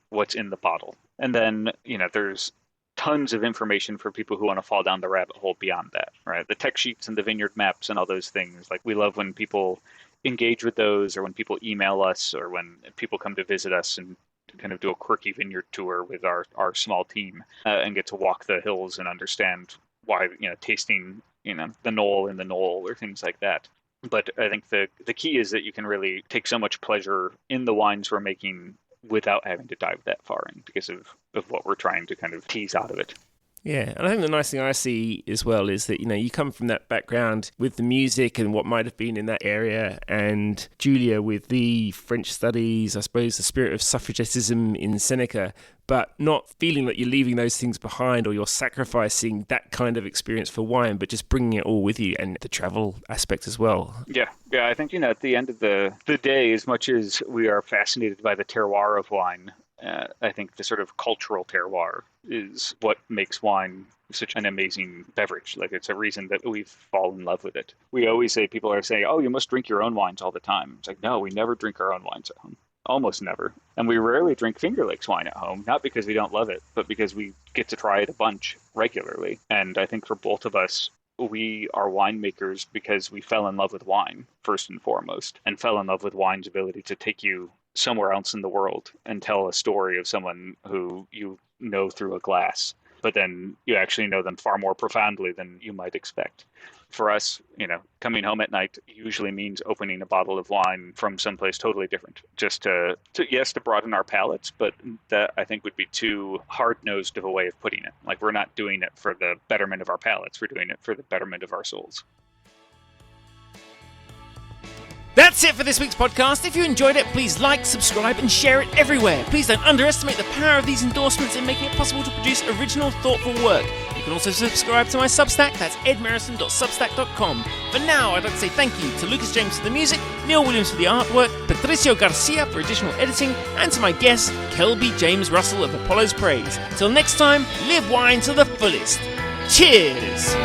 what's in the bottle. And then, there's tons of information for people who want to fall down the rabbit hole beyond that, right? The tech sheets and the vineyard maps and all those things. Like, we love when people engage with those, or when people email us, or when people come to visit us and kind of do a quirky vineyard tour with our small team and get to walk the hills and understand why, tasting, the knoll in the knoll or things like that. But I think the key is that you can really take so much pleasure in the wines we're making without having to dive that far in because of what we're trying to kind of tease out of it. Yeah, and I think the nice thing I see as well is that, you come from that background with the music and what might have been in that area, and Julia with the French studies, I suppose the spirit of suffragettism in Seneca, but not feeling that you're leaving those things behind or you're sacrificing that kind of experience for wine, but just bringing it all with you, and the travel aspect as well. Yeah, I think, at the end of the day, as much as we are fascinated by the terroir of wine, I think the sort of cultural terroir is what makes wine such an amazing beverage. Like, it's a reason that we fall in love with it. We always say, people are saying, oh, you must drink your own wines all the time. It's like, no, we never drink our own wines at home. Almost never. And we rarely drink Finger Lakes wine at home, not because we don't love it, but because we get to try it a bunch regularly. And I think for both of us, we are winemakers because we fell in love with wine, first and foremost, and fell in love with wine's ability to take you somewhere else in the world and tell a story of someone who you know through a glass, but then you actually know them far more profoundly than you might expect. For us, coming home at night usually means opening a bottle of wine from someplace totally different, just to broaden our palates, but that I think would be too hard-nosed of a way of putting it. Like, we're not doing it for the betterment of our palates, we're doing it for the betterment of our souls. That's it for this week's podcast. If you enjoyed it, please like, subscribe, and share it everywhere. Please don't underestimate the power of these endorsements in making it possible to produce original, thoughtful work. You can also subscribe to my Substack, that's edmerison.substack.com. For now, I'd like to say thank you to Lucas James for the music, Neil Williams for the artwork, Patricio Garcia for additional editing, and to my guest, Kelby James Russell of Apollo's Praise. Till next time, live wine to the fullest. Cheers!